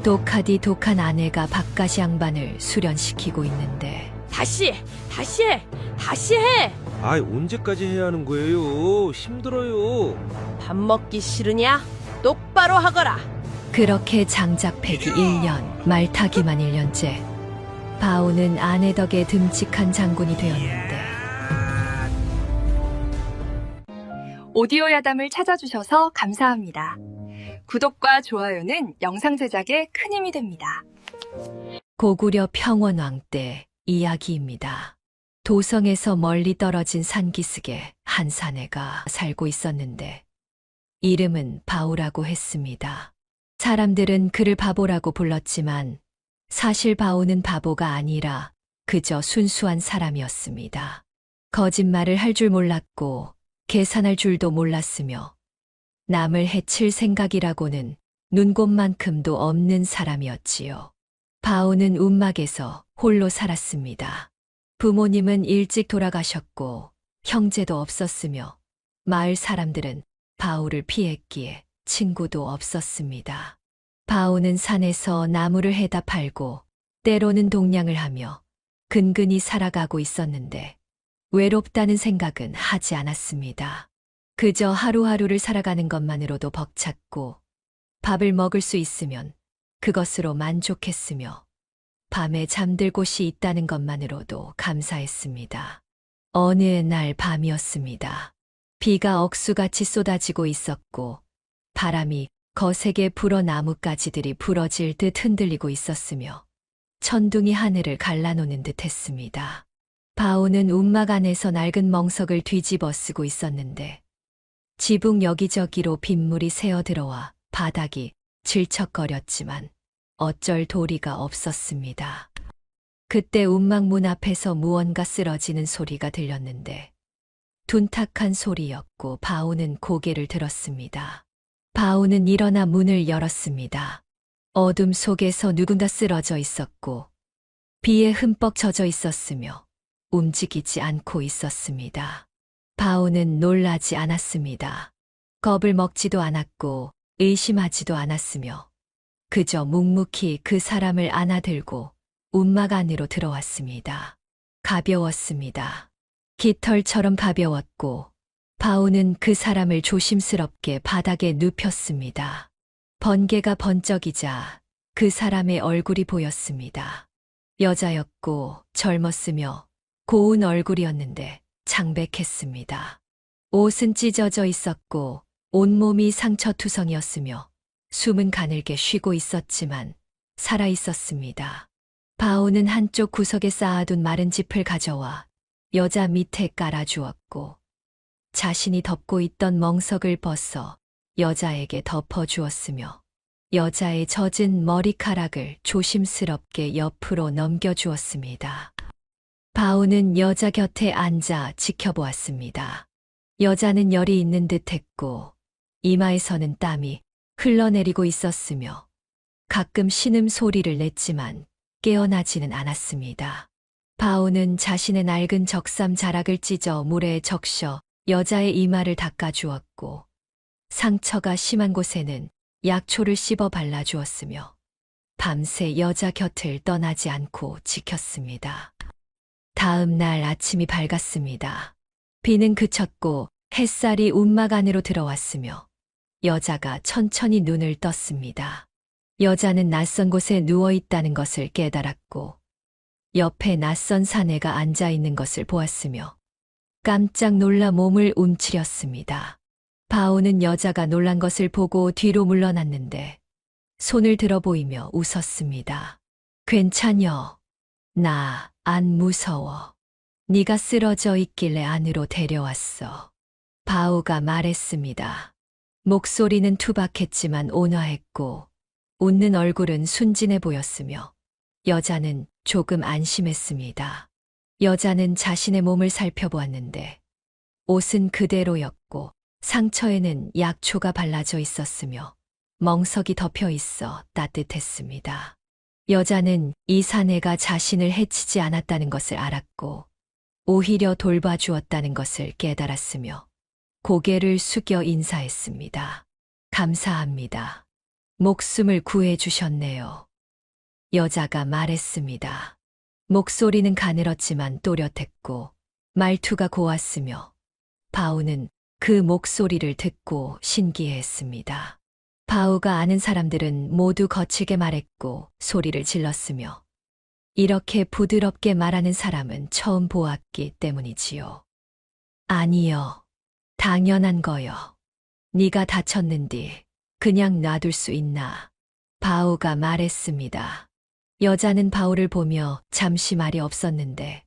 독하디 독한 아내가 밥가시 양반을 수련시키고 있는데 다시 해! 다시 해! 아이, 언제까지 해야 하는 거예요? 힘들어요. 밥 먹기 싫으냐? 똑바로 하거라! 그렇게 장작패기 1년, 말타기만 1년째. 바오는 아내 덕에 듬직한 장군이 되었는데 오디오 야담을 찾아주셔서 감사합니다. 구독과 좋아요는 영상 제작에 큰 힘이 됩니다. 고구려 평원왕 때 이야기입니다. 도성에서 멀리 떨어진 산기슭에 한 사내가 살고 있었는데 이름은 바오라고 했습니다. 사람들은 그를 바보라고 불렀지만 사실 바오는 바보가 아니라 그저 순수한 사람이었습니다. 거짓말을 할 줄 몰랐고 계산할 줄도 몰랐으며 남을 해칠 생각이라고는 눈곱만큼도 없는 사람이었지요. 바오는 움막에서 홀로 살았습니다. 부모님은 일찍 돌아가셨고 형제도 없었으며 마을 사람들은 바오를 피했기에 친구도 없었습니다. 바오는 산에서 나무를 해다 팔고 때로는 동냥을 하며 근근히 살아가고 있었는데 외롭다는 생각은 하지 않았습니다. 그저 하루하루를 살아가는 것만으로도 벅찼고 밥을 먹을 수 있으면 그것으로 만족했으며 밤에 잠들 곳이 있다는 것만으로도 감사했습니다. 어느 날 밤이었습니다. 비가 억수같이 쏟아지고 있었고 바람이 거세게 불어 나뭇가지들이 부러질 듯 흔들리고 있었으며 천둥이 하늘을 갈라놓는 듯 했습니다. 바오는 움막 안에서 낡은 멍석을 뒤집어 쓰고 있었는데 지붕 여기저기로 빗물이 새어 들어와 바닥이 질척거렸지만 어쩔 도리가 없었습니다. 그때 움막 문 앞에서 무언가 쓰러지는 소리가 들렸는데 둔탁한 소리였고 바오는 고개를 들었습니다. 바오는 일어나 문을 열었습니다. 어둠 속에서 누군가 쓰러져 있었고 비에 흠뻑 젖어 있었으며 움직이지 않고 있었습니다. 바오는 놀라지 않았습니다. 겁을 먹지도 않았고 의심하지도 않았으며 그저 묵묵히 그 사람을 안아들고 움막 안으로 들어왔습니다. 가벼웠습니다. 깃털처럼 가벼웠고 바오는 그 사람을 조심스럽게 바닥에 눕혔습니다. 번개가 번쩍이자 그 사람의 얼굴이 보였습니다. 여자였고 젊었으며 고운 얼굴이었는데 창백했습니다. 옷은 찢어져 있었고 온몸이 상처투성이었으며 숨은 가늘게 쉬고 있었지만 살아 있었습니다. 바오는 한쪽 구석에 쌓아둔 마른 짚을 가져와 여자 밑에 깔아주었고 자신이 덮고 있던 멍석을 벗어 여자에게 덮어주었으며 여자의 젖은 머리카락을 조심스럽게 옆으로 넘겨주었습니다. 바오는 여자 곁에 앉아 지켜보았습니다. 여자는 열이 있는 듯했고 이마에서는 땀이 흘러내리고 있었으며 가끔 신음 소리를 냈지만 깨어나지는 않았습니다. 바오는 자신의 낡은 적삼 자락을 찢어 물에 적셔 여자의 이마를 닦아주었고 상처가 심한 곳에는 약초를 씹어 발라주었으며 밤새 여자 곁을 떠나지 않고 지켰습니다. 다음 날 아침이 밝았습니다. 비는 그쳤고 햇살이 움막 안으로 들어왔으며 여자가 천천히 눈을 떴습니다. 여자는 낯선 곳에 누워 있다는 것을 깨달았고 옆에 낯선 사내가 앉아 있는 것을 보았으며 깜짝 놀라 몸을 움츠렸습니다. 바오는 여자가 놀란 것을 보고 뒤로 물러났는데 손을 들어 보이며 웃었습니다. 괜찮여. 나 안 무서워. 네가 쓰러져 있길래 안으로 데려왔어. 바오가 말했습니다. 목소리는 투박했지만 온화했고 웃는 얼굴은 순진해 보였으며 여자는 조금 안심했습니다. 여자는 자신의 몸을 살펴보았는데 옷은 그대로였고 상처에는 약초가 발라져 있었으며 멍석이 덮여 있어 따뜻했습니다. 여자는 이 사내가 자신을 해치지 않았다는 것을 알았고 오히려 돌봐주었다는 것을 깨달았으며 고개를 숙여 인사했습니다. 감사합니다. 목숨을 구해주셨네요. 여자가 말했습니다. 목소리는 가늘었지만 또렷했고 말투가 고왔으며 바우는 그 목소리를 듣고 신기해했습니다. 바우가 아는 사람들은 모두 거칠게 말했고 소리를 질렀으며 이렇게 부드럽게 말하는 사람은 처음 보았기 때문이지요. 아니요. 당연한 거요. 네가 다쳤는디 그냥 놔둘 수 있나? 바우가 말했습니다. 여자는 바우를 보며 잠시 말이 없었는데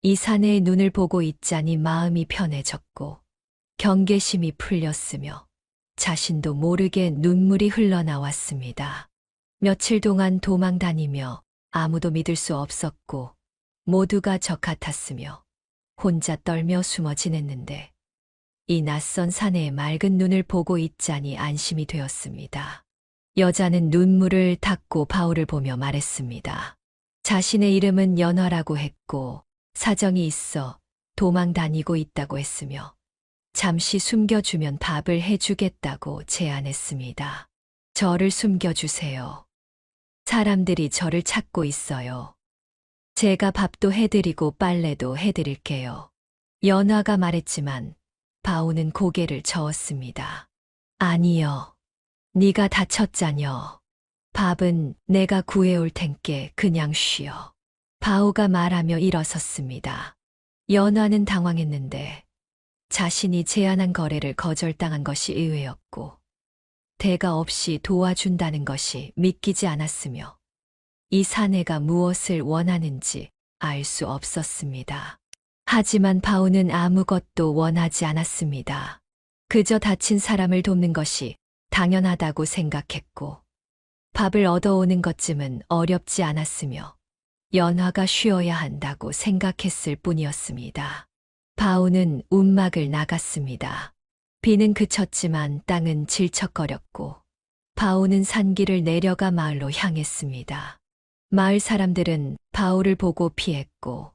이 사내의 눈을 보고 있자니 마음이 편해졌고 경계심이 풀렸으며 자신도 모르게 눈물이 흘러나왔습니다. 며칠 동안 도망 다니며 아무도 믿을 수 없었고 모두가 적 같았으며 혼자 떨며 숨어 지냈는데 이 낯선 사내의 맑은 눈을 보고 있자니 안심이 되었습니다. 여자는 눈물을 닦고 바울을 보며 말했습니다. 자신의 이름은 연화라고 했고 사정이 있어 도망 다니고 있다고 했으며 잠시 숨겨주면 밥을 해주겠다고 제안했습니다. 저를 숨겨주세요. 사람들이 저를 찾고 있어요. 제가 밥도 해드리고 빨래도 해드릴게요. 연화가 말했지만 바우는 고개를 저었습니다. 아니요. 네가 다쳤자녀. 밥은 내가 구해올 텐께 그냥 쉬어. 바우가 말하며 일어섰습니다. 연화는 당황했는데 자신이 제안한 거래를 거절당한 것이 의외였고 대가 없이 도와준다는 것이 믿기지 않았으며 이 사내가 무엇을 원하는지 알 수 없었습니다. 하지만 바우는 아무것도 원하지 않았습니다. 그저 다친 사람을 돕는 것이 당연하다고 생각했고 밥을 얻어오는 것쯤은 어렵지 않았으며 연화가 쉬어야 한다고 생각했을 뿐이었습니다. 바우는 움막을 나갔습니다. 비는 그쳤지만 땅은 질척거렸고 바우는 산길을 내려가 마을로 향했습니다. 마을 사람들은 바우를 보고 피했고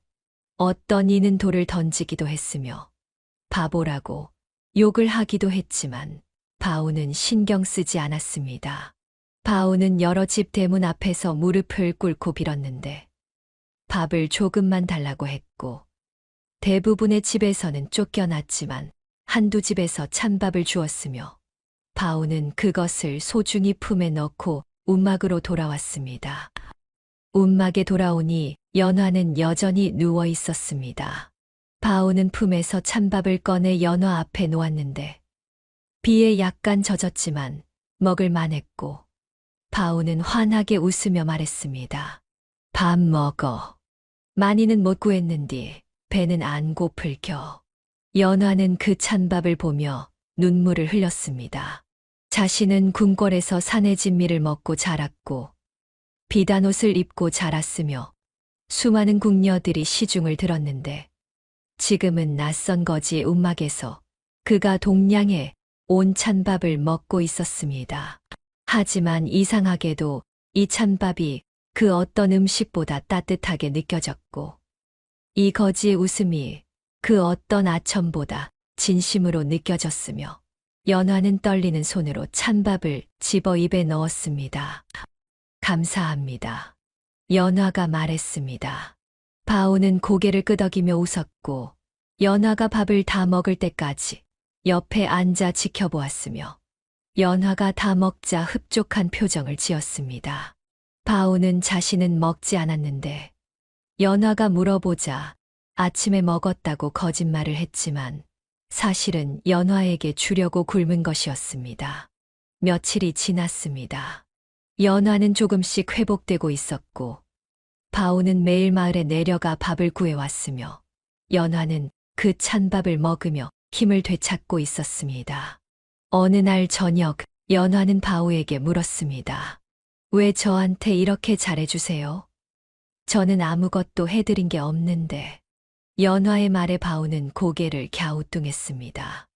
어떤 이는 돌을 던지기도 했으며 바보라고 욕을 하기도 했지만 바우는 신경 쓰지 않았습니다. 바우는 여러 집 대문 앞에서 무릎을 꿇고 빌었는데 밥을 조금만 달라고 했고 대부분의 집에서는 쫓겨났지만 한두 집에서 찬밥을 주었으며 바우는 그것을 소중히 품에 넣고 움막으로 돌아왔습니다. 움막에 돌아오니 연화는 여전히 누워 있었습니다. 바우는 품에서 찬밥을 꺼내 연화 앞에 놓았는데 비에 약간 젖었지만 먹을 만했고 바우는 환하게 웃으며 말했습니다. 밥 먹어. 많이는 못 구했는디 배는 안 고플겨. 연화는 그 찬밥을 보며 눈물을 흘렸습니다. 자신은 궁궐에서 산의 진미를 먹고 자랐고 비단 옷을 입고 자랐으며 수많은 궁녀들이 시중을 들었는데 지금은 낯선 거지 움막에서 그가 동량에 온 찬밥을 먹고 있었습니다. 하지만 이상하게도 이 찬밥이 그 어떤 음식보다 따뜻하게 느껴졌고 이 거지의 웃음이 그 어떤 아첨보다 진심으로 느껴졌으며 연화는 떨리는 손으로 찬밥을 집어 입에 넣었습니다. 감사합니다. 연화가 말했습니다. 바우는 고개를 끄덕이며 웃었고 연화가 밥을 다 먹을 때까지 옆에 앉아 지켜보았으며 연화가 다 먹자 흡족한 표정을 지었습니다. 바우는 자신은 먹지 않았는데 연화가 물어보자 아침에 먹었다고 거짓말을 했지만 사실은 연화에게 주려고 굶은 것이었습니다. 며칠이 지났습니다. 연화는 조금씩 회복되고 있었고 바우는 매일 마을에 내려가 밥을 구해왔으며 연화는 그 찬밥을 먹으며 힘을 되찾고 있었습니다. 어느 날 저녁 연화는 바우에게 물었습니다. 왜 저한테 이렇게 잘해주세요? 저는 아무것도 해드린 게 없는데. 연화의 말에 바우는 고개를 갸우뚱했습니다.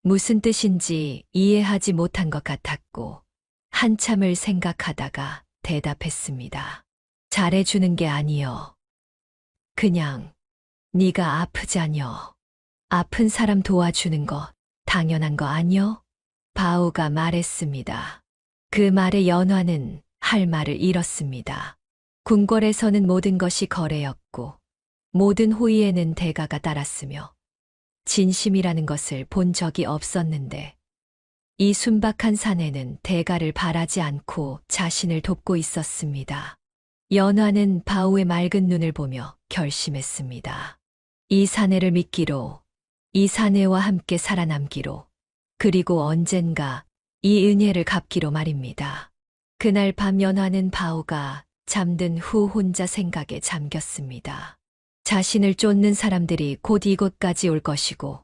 무슨 뜻인지 이해하지 못한 것 같았고 한참을 생각하다가 대답했습니다. 잘해주는 게 아니여. 그냥 네가 아프자녀. 아픈 사람 도와주는 거 당연한 거 아니여? 바우가 말했습니다. 그 말에 연화는 할 말을 잃었습니다. 궁궐에서는 모든 것이 거래였고 모든 호의에는 대가가 따랐으며 진심이라는 것을 본 적이 없었는데 이 순박한 사내는 대가를 바라지 않고 자신을 돕고 있었습니다. 연화는 바우의 맑은 눈을 보며 결심했습니다. 이 사내를 믿기로, 이 사내와 함께 살아남기로, 그리고 언젠가 이 은혜를 갚기로 말입니다. 그날 밤 연화는 바우가 잠든 후 혼자 생각에 잠겼습니다. 자신을 쫓는 사람들이 곧 이곳까지 올 것이고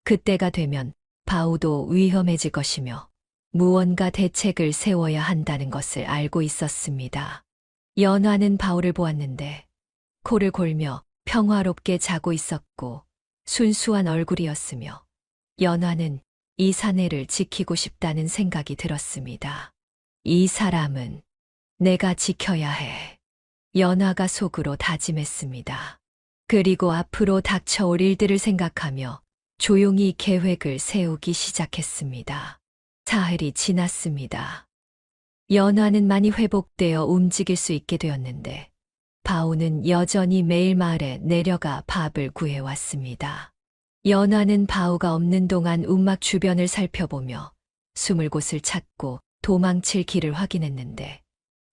그때가 되면 바우도 위험해질 것이며 무언가 대책을 세워야 한다는 것을 알고 있었습니다. 연화는 바우를 보았는데 코를 골며 평화롭게 자고 있었고 순수한 얼굴이었으며 연화는 이 사내를 지키고 싶다는 생각이 들었습니다. 이 사람은 내가 지켜야 해. 연화가 속으로 다짐했습니다. 그리고 앞으로 닥쳐올 일들을 생각하며 조용히 계획을 세우기 시작했습니다. 사흘이 지났습니다. 연화는 많이 회복되어 움직일 수 있게 되었는데 바우는 여전히 매일 마을에 내려가 밥을 구해왔습니다. 연화는 바우가 없는 동안 움막 주변을 살펴보며 숨을 곳을 찾고 도망칠 길을 확인했는데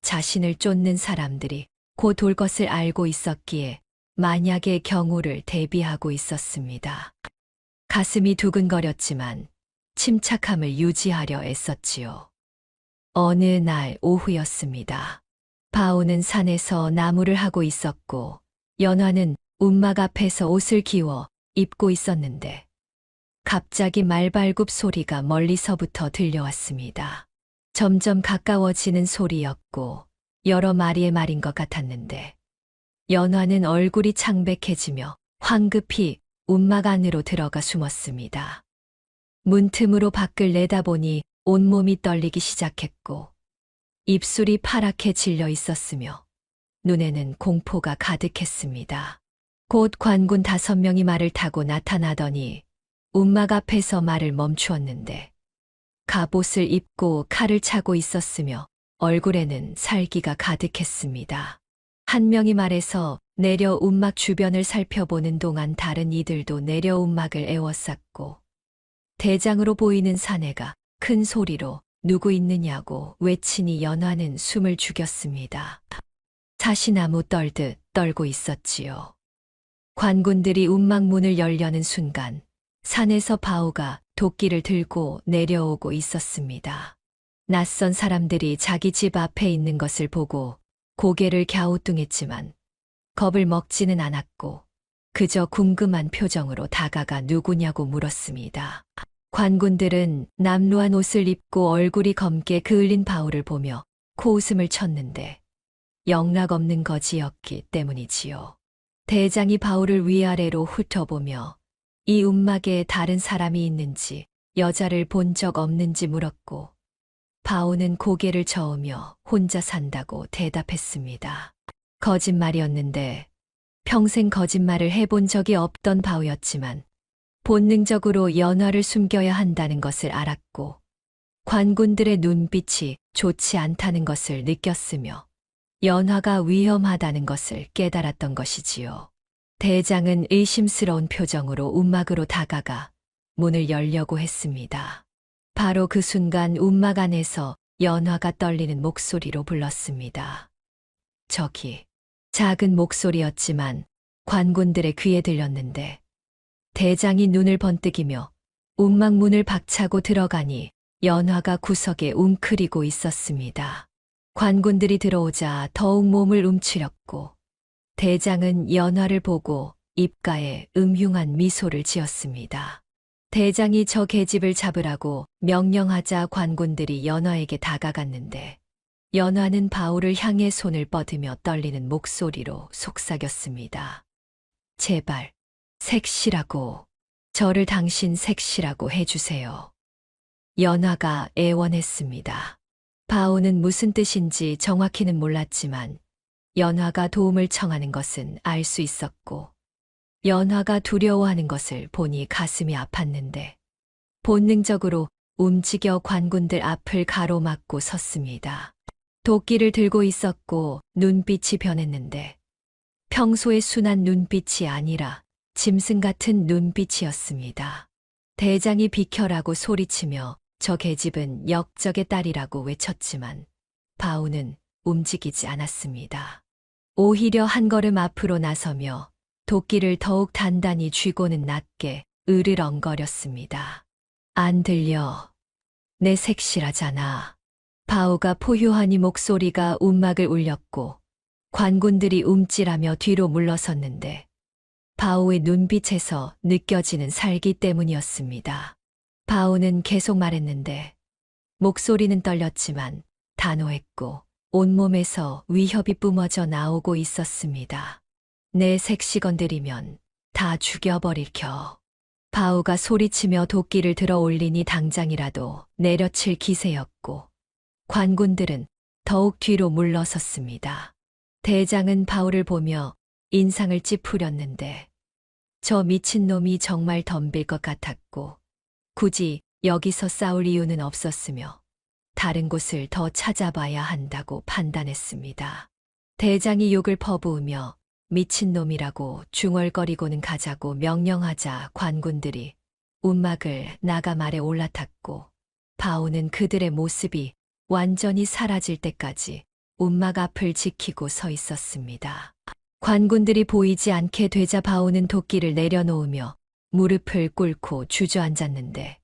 자신을 쫓는 사람들이 곧 올 것을 알고 있었기에 만약의 경우를 대비하고 있었습니다. 가슴이 두근거렸지만 침착함을 유지하려 애썼지요. 어느 날 오후였습니다. 바우는 산에서 나무를 하고 있었고 연화는 움막 앞에서 옷을 기워 입고 있었는데 갑자기 말발굽 소리가 멀리서부터 들려왔습니다. 점점 가까워지는 소리였고 여러 마리의 말인 것 같았는데 연화는 얼굴이 창백해지며 황급히 움막 안으로 들어가 숨었습니다. 문틈으로 밖을 내다보니 온몸이 떨리기 시작했고 입술이 파랗게 질려 있었으며 눈에는 공포가 가득했습니다. 곧 관군 5명이 말을 타고 나타나더니 움막 앞에서 말을 멈추었는데 갑옷을 입고 칼을 차고 있었으며 얼굴에는 살기가 가득했습니다. 한 명이 말해서 내려 움막 주변을 살펴보는 동안 다른 이들도 내려 움막을 에워쌌고 대장으로 보이는 사내가 큰 소리로 누구 있느냐고 외치니 연화는 숨을 죽였습니다. 사시나무 떨듯 떨고 있었지요. 관군들이 움막 문을 열려는 순간 산에서 바우가 도끼를 들고 내려오고 있었습니다. 낯선 사람들이 자기 집 앞에 있는 것을 보고 고개를 갸우뚱했지만 겁을 먹지는 않았고 그저 궁금한 표정으로 다가가 누구냐고 물었습니다. 관군들은 남루한 옷을 입고 얼굴이 검게 그을린 바우를 보며 코웃음을 쳤는데 영락없는 거지였기 때문이지요. 대장이 바우를 위아래로 훑어보며 이 움막에 다른 사람이 있는지 여자를 본 적 없는지 물었고 바우는 고개를 저으며 혼자 산다고 대답했습니다. 거짓말이었는데 평생 거짓말을 해본 적이 없던 바우였지만 본능적으로 연화를 숨겨야 한다는 것을 알았고 관군들의 눈빛이 좋지 않다는 것을 느꼈으며 연화가 위험하다는 것을 깨달았던 것이지요. 대장은 의심스러운 표정으로 움막으로 다가가 문을 열려고 했습니다. 바로 그 순간 움막 안에서 연화가 떨리는 목소리로 불렀습니다. 저기. 작은 목소리였지만 관군들의 귀에 들렸는데 대장이 눈을 번뜩이며 움막 문을 박차고 들어가니 연화가 구석에 웅크리고 있었습니다. 관군들이 들어오자 더욱 몸을 움츠렸고 대장은 연화를 보고 입가에 음흉한 미소를 지었습니다. 대장이 저 계집을 잡으라고 명령하자 관군들이 연화에게 다가갔는데 연화는 바우를 향해 손을 뻗으며 떨리는 목소리로 속삭였습니다. 제발 색시라고, 저를 당신 색시라고 해주세요. 연화가 애원했습니다. 바우는 무슨 뜻인지 정확히는 몰랐지만 연화가 도움을 청하는 것은 알 수 있었고 연화가 두려워하는 것을 보니 가슴이 아팠는데 본능적으로 움직여 관군들 앞을 가로막고 섰습니다. 도끼를 들고 있었고 눈빛이 변했는데 평소의 순한 눈빛이 아니라 짐승 같은 눈빛이었습니다. 대장이 비켜라고 소리치며 저 계집은 역적의 딸이라고 외쳤지만 바우는 움직이지 않았습니다. 오히려 한 걸음 앞으로 나서며 도끼를 더욱 단단히 쥐고는 낮게 으르렁거렸습니다. 안 들려. 내 색시라잖아. 바우가 포효하니 목소리가 움막을 울렸고 관군들이 움찔하며 뒤로 물러섰는데 바우의 눈빛에서 느껴지는 살기 때문이었습니다. 바우는 계속 말했는데 목소리는 떨렸지만 단호했고 온몸에서 위협이 뿜어져 나오고 있었습니다. 내 색시 건드리면 다 죽여버릴켜. 바우가 소리치며 도끼를 들어 올리니 당장이라도 내려칠 기세였고 관군들은 더욱 뒤로 물러섰습니다. 대장은 바우를 보며 인상을 찌푸렸는데 저 미친놈이 정말 덤빌 것 같았고 굳이 여기서 싸울 이유는 없었으며 다른 곳을 더 찾아봐야 한다고 판단했습니다. 대장이 욕을 퍼부으며 미친놈이라고 중얼거리고는 가자고 명령하자 관군들이 움막을 나가 말에 올라탔고 바우는 그들의 모습이 완전히 사라질 때까지 움막 앞을 지키고 서 있었습니다. 관군들이 보이지 않게 되자 바우는 도끼를 내려놓으며 무릎을 꿇고 주저앉았는데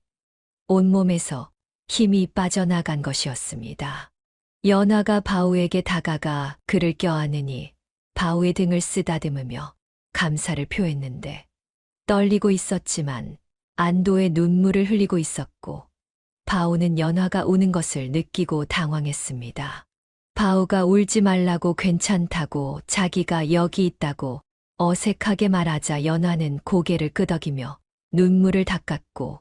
온몸에서 힘이 빠져나간 것이었습니다. 연화가 바우에게 다가가 그를 껴안으니 바우의 등을 쓰다듬으며 감사를 표했는데 떨리고 있었지만 안도의 눈물을 흘리고 있었고 바우는 연화가 우는 것을 느끼고 당황했습니다. 바우가 울지 말라고 괜찮다고 자기가 여기 있다고 어색하게 말하자 연화는 고개를 끄덕이며 눈물을 닦았고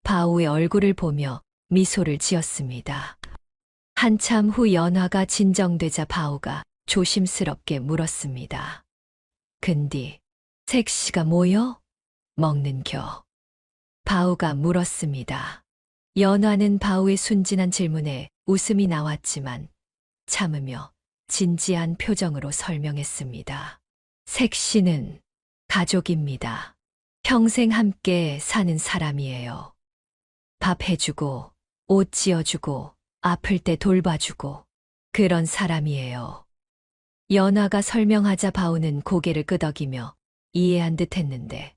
바우의 얼굴을 보며 미소를 지었습니다. 한참 후 연화가 진정되자 바우가 조심스럽게 물었습니다. 근디, 색시가 뭐여? 먹는겨? 바우가 물었습니다. 연화는 바우의 순진한 질문에 웃음이 나왔지만 참으며 진지한 표정으로 설명했습니다. 색시는 가족입니다. 평생 함께 사는 사람이에요. 밥 해주고, 옷 지어주고, 아플 때 돌봐주고, 그런 사람이에요. 연화가 설명하자 바우는 고개를 끄덕이며 이해한 듯 했는데,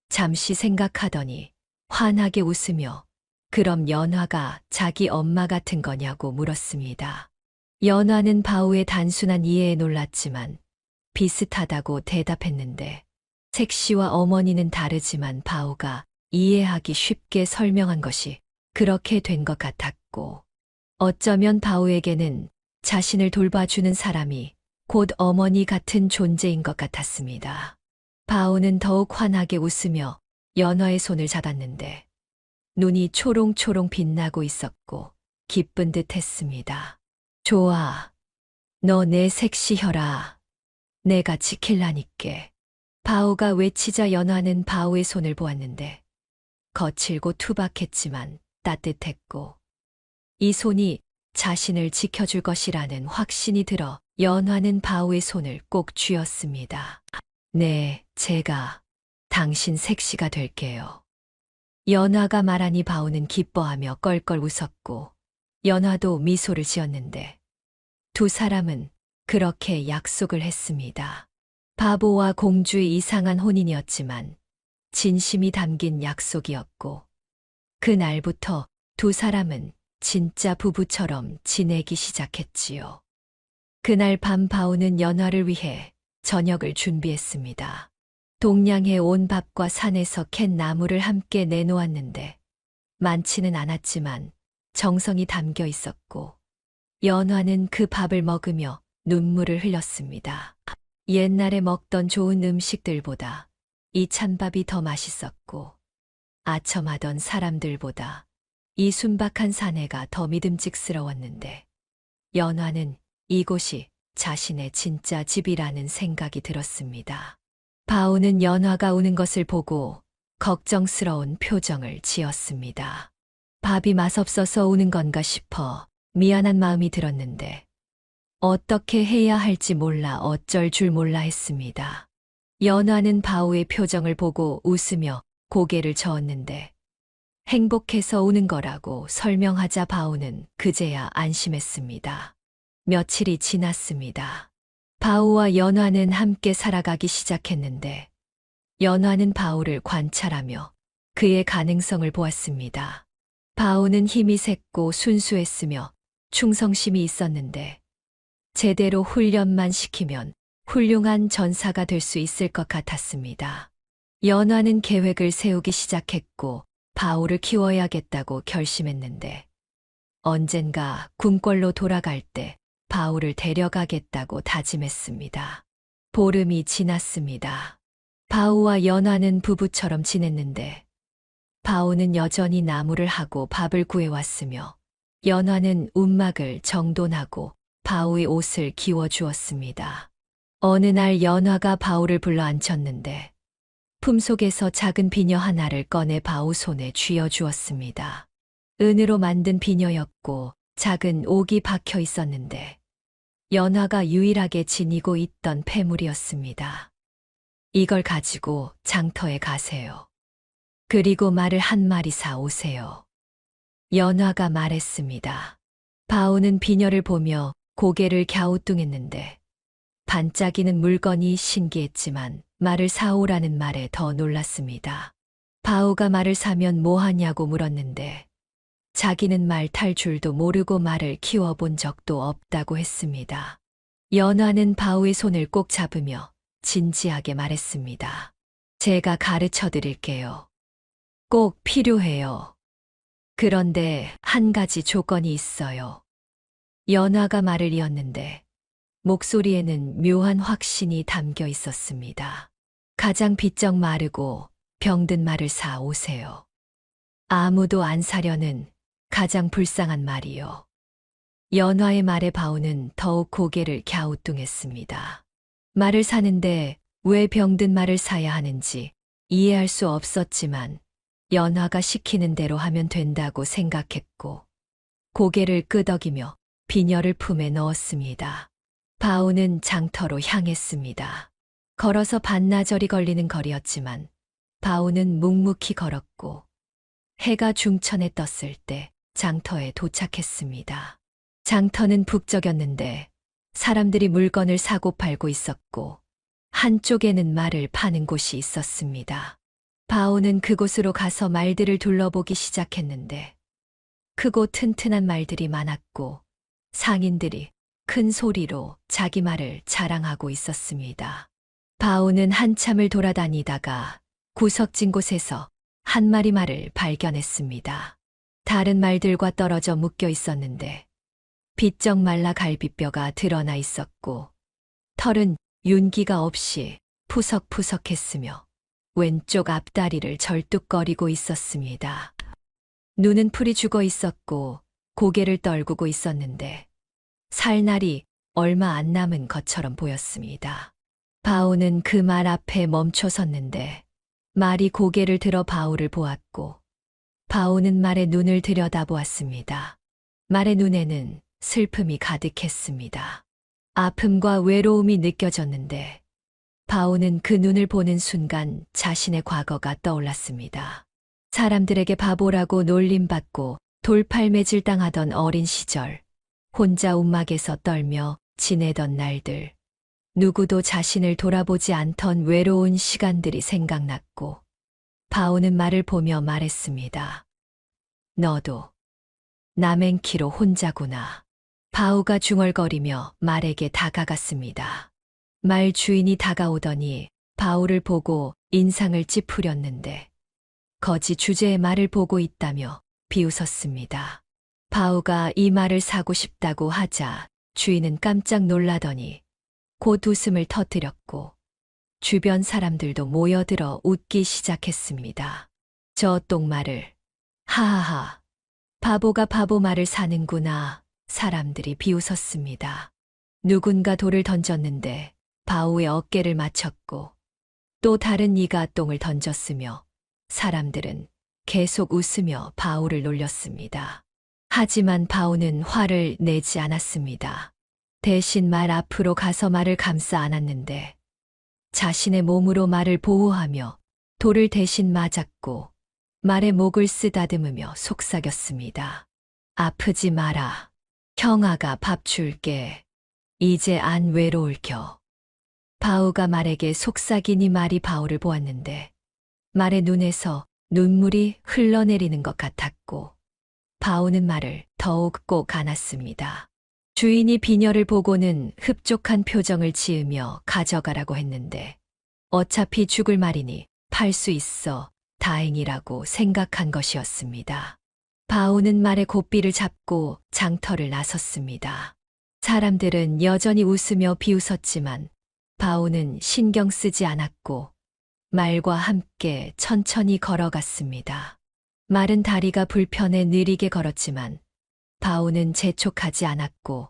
잠시 생각하더니 환하게 웃으며, 그럼 연화가 자기 엄마 같은 거냐고 물었습니다. 연화는 바우의 단순한 이해에 놀랐지만, 비슷하다고 대답했는데, 색시와 어머니는 다르지만 바우가 이해하기 쉽게 설명한 것이 그렇게 된 것 같았고, 어쩌면 바우에게는 자신을 돌봐주는 사람이 곧 어머니 같은 존재인 것 같았습니다. 바우는 더욱 환하게 웃으며 연화의 손을 잡았는데, 눈이 초롱초롱 빛나고 있었고, 기쁜 듯 했습니다. 좋아. 너 내 색시혀라. 내가 지킬라니께. 바우가 외치자 연화는 바우의 손을 보았는데 거칠고 투박했지만 따뜻했고 이 손이 자신을 지켜줄 것이라는 확신이 들어 연화는 바우의 손을 꼭 쥐었습니다. 네, 제가 당신 색시가 될게요. 연화가 말하니 바우는 기뻐하며 껄껄 웃었고 연화도 미소를 지었는데 두 사람은 그렇게 약속을 했습니다. 바보와 공주의 이상한 혼인이었지만 진심이 담긴 약속이었고 그날부터 두 사람은 진짜 부부처럼 지내기 시작했지요. 그날 밤 바우는 연화를 위해 저녁을 준비했습니다. 동량에 온 밥과 산에서 캔 나물을 함께 내놓았는데 많지는 않았지만 정성이 담겨 있었고 연화는 그 밥을 먹으며 눈물을 흘렸습니다. 옛날에 먹던 좋은 음식들보다 이 찬밥이 더 맛있었고 아첨하던 사람들보다 이 순박한 사내가 더 믿음직스러웠는데 연화는 이곳이 자신의 진짜 집이라는 생각이 들었습니다. 바우는 연화가 우는 것을 보고 걱정스러운 표정을 지었습니다. 밥이 맛없어서 우는 건가 싶어 미안한 마음이 들었는데 어떻게 해야 할지 몰라 어쩔 줄 몰라 했습니다. 연화는 바우의 표정을 보고 웃으며 고개를 저었는데 행복해서 우는 거라고 설명하자 바우는 그제야 안심했습니다. 며칠이 지났습니다. 바우와 연화는 함께 살아가기 시작했는데 연화는 바우를 관찰하며 그의 가능성을 보았습니다. 바우는 힘이 셌고 순수했으며 충성심이 있었는데 제대로 훈련만 시키면 훌륭한 전사가 될 수 있을 것 같았습니다. 연화는 계획을 세우기 시작했고 바우를 키워야겠다고 결심했는데 언젠가 궁궐로 돌아갈 때 바우를 데려가겠다고 다짐했습니다. 보름이 지났습니다. 바우와 연화는 부부처럼 지냈는데 바우는 여전히 나무를 하고 밥을 구해왔으며 연화는 움막을 정돈하고 바우의 옷을 기워주었습니다. 어느 날 연화가 바우를 불러 앉혔는데 품속에서 작은 비녀 하나를 꺼내 바우 손에 쥐어주었습니다. 은으로 만든 비녀였고 작은 옥이 박혀 있었는데 연화가 유일하게 지니고 있던 폐물이었습니다. 이걸 가지고 장터에 가세요. 그리고 말을 한 마리 사 오세요. 연화가 말했습니다. 바우는 비녀를 보며 고개를 갸우뚱했는데 반짝이는 물건이 신기했지만 말을 사오라는 말에 더 놀랐습니다. 바우가 말을 사면 뭐 하냐고 물었는데 자기는 말 탈 줄도 모르고 말을 키워본 적도 없다고 했습니다. 연화는 바우의 손을 꼭 잡으며 진지하게 말했습니다. 제가 가르쳐 드릴게요. 꼭 필요해요. 그런데 한 가지 조건이 있어요. 연화가 말을 이었는데 목소리에는 묘한 확신이 담겨 있었습니다. 가장 비쩍 마르고 병든 말을 사 오세요. 아무도 안 사려는 가장 불쌍한 말이요. 연화의 말에 바우는 더욱 고개를 갸우뚱했습니다. 말을 사는데 왜 병든 말을 사야 하는지 이해할 수 없었지만 연화가 시키는 대로 하면 된다고 생각했고 고개를 끄덕이며 비녀를 품에 넣었습니다. 바우는 장터로 향했습니다. 걸어서 반나절이 걸리는 거리였지만 바우는 묵묵히 걸었고 해가 중천에 떴을 때 장터에 도착했습니다. 장터는 북적였는데 사람들이 물건을 사고 팔고 있었고 한쪽에는 말을 파는 곳이 있었습니다. 바우는 그곳으로 가서 말들을 둘러보기 시작했는데 크고 튼튼한 말들이 많았고 상인들이 큰 소리로 자기 말을 자랑하고 있었습니다. 바우는 한참을 돌아다니다가 구석진 곳에서 한 마리 말을 발견했습니다. 다른 말들과 떨어져 묶여 있었는데 비쩍 말라 갈비뼈가 드러나 있었고 털은 윤기가 없이 푸석푸석했으며 왼쪽 앞다리를 절뚝거리고 있었습니다. 눈은 풀이 죽어 있었고 고개를 떨구고 있었는데 살날이 얼마 안 남은 것처럼 보였습니다. 바우는 그 말 앞에 멈춰 섰는데 말이 고개를 들어 바우를 보았고 바우는 말의 눈을 들여다보았습니다. 말의 눈에는 슬픔이 가득했습니다. 아픔과 외로움이 느껴졌는데 바우는 그 눈을 보는 순간 자신의 과거가 떠올랐습니다. 사람들에게 바보라고 놀림받고 돌팔매질 당하던 어린 시절, 혼자 움막에서 떨며 지내던 날들, 누구도 자신을 돌아보지 않던 외로운 시간들이 생각났고 바우는 말을 보며 말했습니다. 너도 남행키로 혼자구나. 바우가 중얼거리며 말에게 다가갔습니다. 말 주인이 다가오더니 바우를 보고 인상을 찌푸렸는데 거지 주제의 말을 보고 있다며 비웃었습니다. 바우가 이 말을 사고 싶다고 하자 주인은 깜짝 놀라더니 곧 웃음을 터뜨렸고 주변 사람들도 모여들어 웃기 시작했습니다. 저 똥말을, 하하하, 바보가 바보 말을 사는구나. 사람들이 비웃었습니다. 누군가 돌을 던졌는데 바우의 어깨를 맞췄고 또 다른 이가 똥을 던졌으며 사람들은 계속 웃으며 바오를 놀렸습니다. 하지만 바오는 화를 내지 않았습니다. 대신 말 앞으로 가서 말을 감싸 안았는데 자신의 몸으로 말을 보호하며 돌을 대신 맞았고 말의 목을 쓰다듬으며 속삭였습니다. 아프지 마라. 형아가 밥 줄게. 이제 안 외로울겨. 바오가 말에게 속삭인 이 말이 바오를 보았는데 말의 눈에서 눈물이 흘러내리는 것 같았고 바오는 말을 더욱 꼭 안았습니다. 주인이 비녀를 보고는 흡족한 표정을 지으며 가져가라고 했는데 어차피 죽을 말이니 팔 수 있어 다행이라고 생각한 것이었습니다. 바오는 말의 고삐를 잡고 장터를 나섰습니다. 사람들은 여전히 웃으며 비웃었지만 바오는 신경 쓰지 않았고 말과 함께 천천히 걸어갔습니다. 말은 다리가 불편해 느리게 걸었지만 바오는 재촉하지 않았고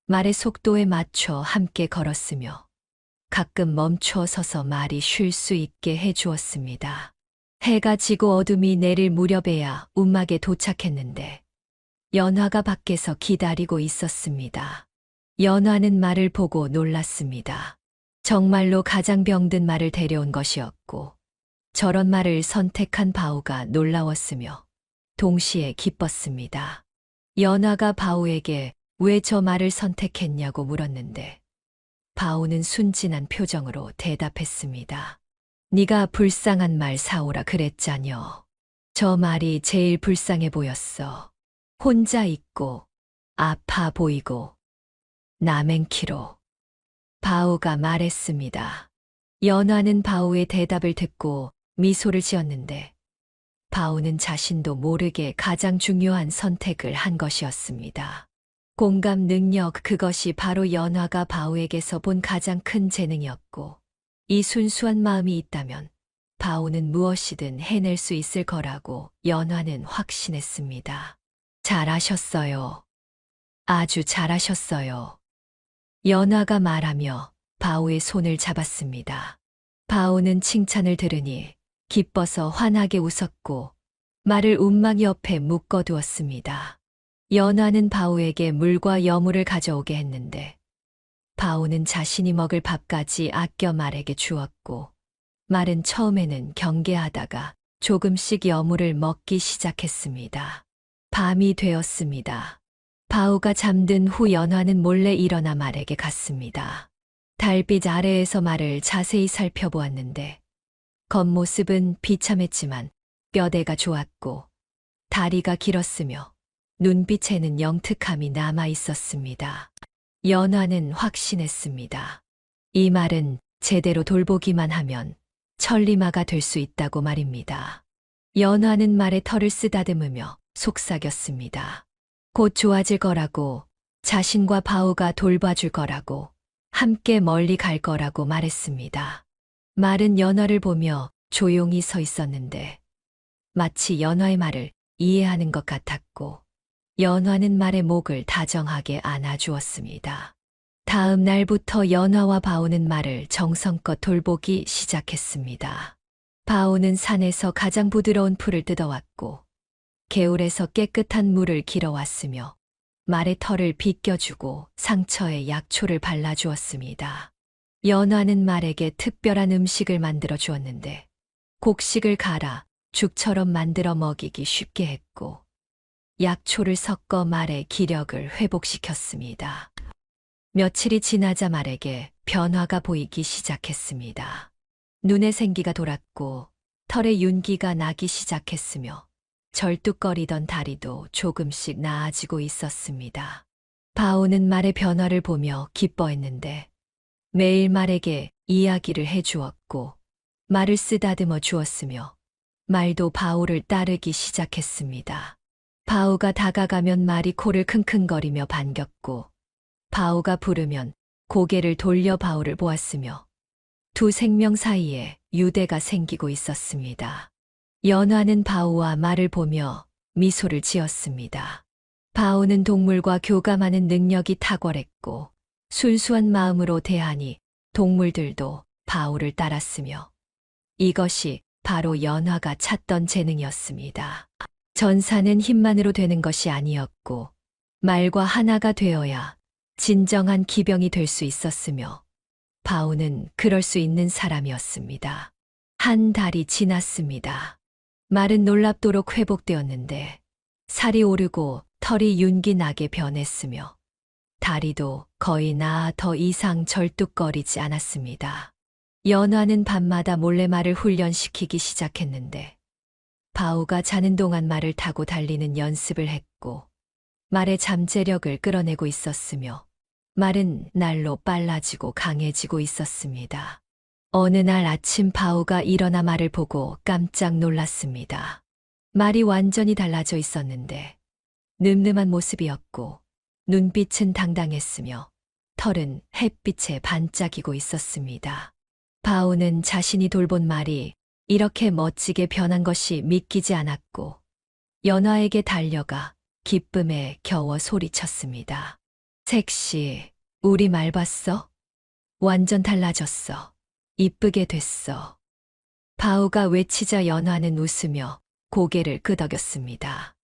말의 속도에 맞춰 함께 걸었으며 가끔 멈춰 서서 말이 쉴 수 있게 해주었습니다. 해가 지고 어둠이 내릴 무렵에야 움막에 도착했는데 연화가 밖에서 기다리고 있었습니다. 연화는 말을 보고 놀랐습니다. 정말로 가장 병든 말을 데려온 것이었고 저런 말을 선택한 바오가 놀라웠으며 동시에 기뻤습니다. 연화가 바오에게 왜 저 말을 선택했냐고 물었는데 바오는 순진한 표정으로 대답했습니다. 네가 불쌍한 말 사오라 그랬자녀. 저 말이 제일 불쌍해 보였어. 혼자 있고 아파 보이고 나맹키로. 바오가 말했습니다. 연화는 바오의 대답을 듣고 미소를 지었는데 바오는 자신도 모르게 가장 중요한 선택을 한 것이었습니다. 공감 능력, 그것이 바로 연화가 바오에게서 본 가장 큰 재능이었고 이 순수한 마음이 있다면 바오는 무엇이든 해낼 수 있을 거라고 연화는 확신했습니다. 잘하셨어요. 아주 잘하셨어요. 연화가 말하며 바오의 손을 잡았습니다. 바오는 칭찬을 들으니 기뻐서 환하게 웃었고 말을 움막 옆에 묶어두었습니다. 연화는 바오에게 물과 여물을 가져오게 했는데 바오는 자신이 먹을 밥까지 아껴 말에게 주었고 말은 처음에는 경계하다가 조금씩 여물을 먹기 시작했습니다. 밤이 되었습니다. 바오가 잠든 후 연화는 몰래 일어나 말에게 갔습니다. 달빛 아래에서 말을 자세히 살펴보았는데 겉모습은 비참했지만 뼈대가 좋았고 다리가 길었으며 눈빛에는 영특함이 남아 있었습니다. 연화는 확신했습니다. 이 말은 제대로 돌보기만 하면 천리마가 될 수 있다고 말입니다. 연화는 말의 털을 쓰다듬으며 속삭였습니다. 곧 좋아질 거라고, 자신과 바오가 돌봐줄 거라고, 함께 멀리 갈 거라고 말했습니다. 말은 연화를 보며 조용히 서 있었는데 마치 연화의 말을 이해하는 것 같았고 연화는 말의 목을 다정하게 안아주었습니다. 다음 날부터 연화와 바오는 말을 정성껏 돌보기 시작했습니다. 바오는 산에서 가장 부드러운 풀을 뜯어왔고 개울에서 깨끗한 물을 길어왔으며 말의 털을 빗겨주고 상처에 약초를 발라주었습니다. 연화는 말에게 특별한 음식을 만들어 주었는데 곡식을 갈아 죽처럼 만들어 먹이기 쉽게 했고 약초를 섞어 말의 기력을 회복시켰습니다. 며칠이 지나자 말에게 변화가 보이기 시작했습니다. 눈에 생기가 돌았고 털에 윤기가 나기 시작했으며 절뚝거리던 다리도 조금씩 나아지고 있었습니다. 바오는 말의 변화를 보며 기뻐했는데 매일 말에게 이야기를 해주었고 말을 쓰다듬어 주었으며 말도 바오를 따르기 시작했습니다. 바오가 다가가면 말이 코를 킁킁거리며 반겼고 바오가 부르면 고개를 돌려 바오를 보았으며 두 생명 사이에 유대가 생기고 있었습니다. 연화는 바오와 말을 보며 미소를 지었습니다. 바오는 동물과 교감하는 능력이 탁월했고 순수한 마음으로 대하니 동물들도 바오를 따랐으며 이것이 바로 연화가 찾던 재능이었습니다. 전사는 힘만으로 되는 것이 아니었고 말과 하나가 되어야 진정한 기병이 될 수 있었으며 바오는 그럴 수 있는 사람이었습니다. 한 달이 지났습니다. 말은 놀랍도록 회복되었는데 살이 오르고 털이 윤기나게 변했으며 다리도 거의 나아 더 이상 절뚝거리지 않았습니다. 연화는 밤마다 몰래 말을 훈련시키기 시작했는데 바오가 자는 동안 말을 타고 달리는 연습을 했고 말의 잠재력을 끌어내고 있었으며 말은 날로 빨라지고 강해지고 있었습니다. 어느 날 아침 바오가 일어나 말을 보고 깜짝 놀랐습니다. 말이 완전히 달라져 있었는데 늠름한 모습이었고 눈빛은 당당했으며 털은 햇빛에 반짝이고 있었습니다. 바오는 자신이 돌본 말이 이렇게 멋지게 변한 것이 믿기지 않았고 연화에게 달려가 기쁨에 겨워 소리쳤습니다. 색시, 우리 말 봤어? 완전 달라졌어. 이쁘게 됐어. 바오가 외치자 연화는 웃으며 고개를 끄덕였습니다.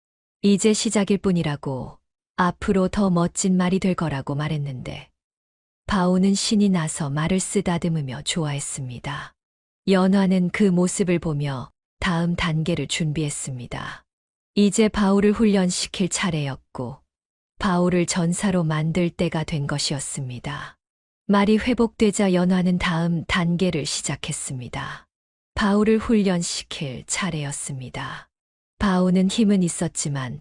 이제 시작일 뿐이라고, 앞으로 더 멋진 말이 될 거라고 말했는데 바오는 신이 나서 말을 쓰다듬으며 좋아했습니다. 연화는 그 모습을 보며 다음 단계를 준비했습니다. 이제 바오를 훈련시킬 차례였고 바오를 전사로 만들 때가 된 것이었습니다. 말이 회복되자 연화는 다음 단계를 시작했습니다. 바오를 훈련시킬 차례였습니다. 바오는 힘은 있었지만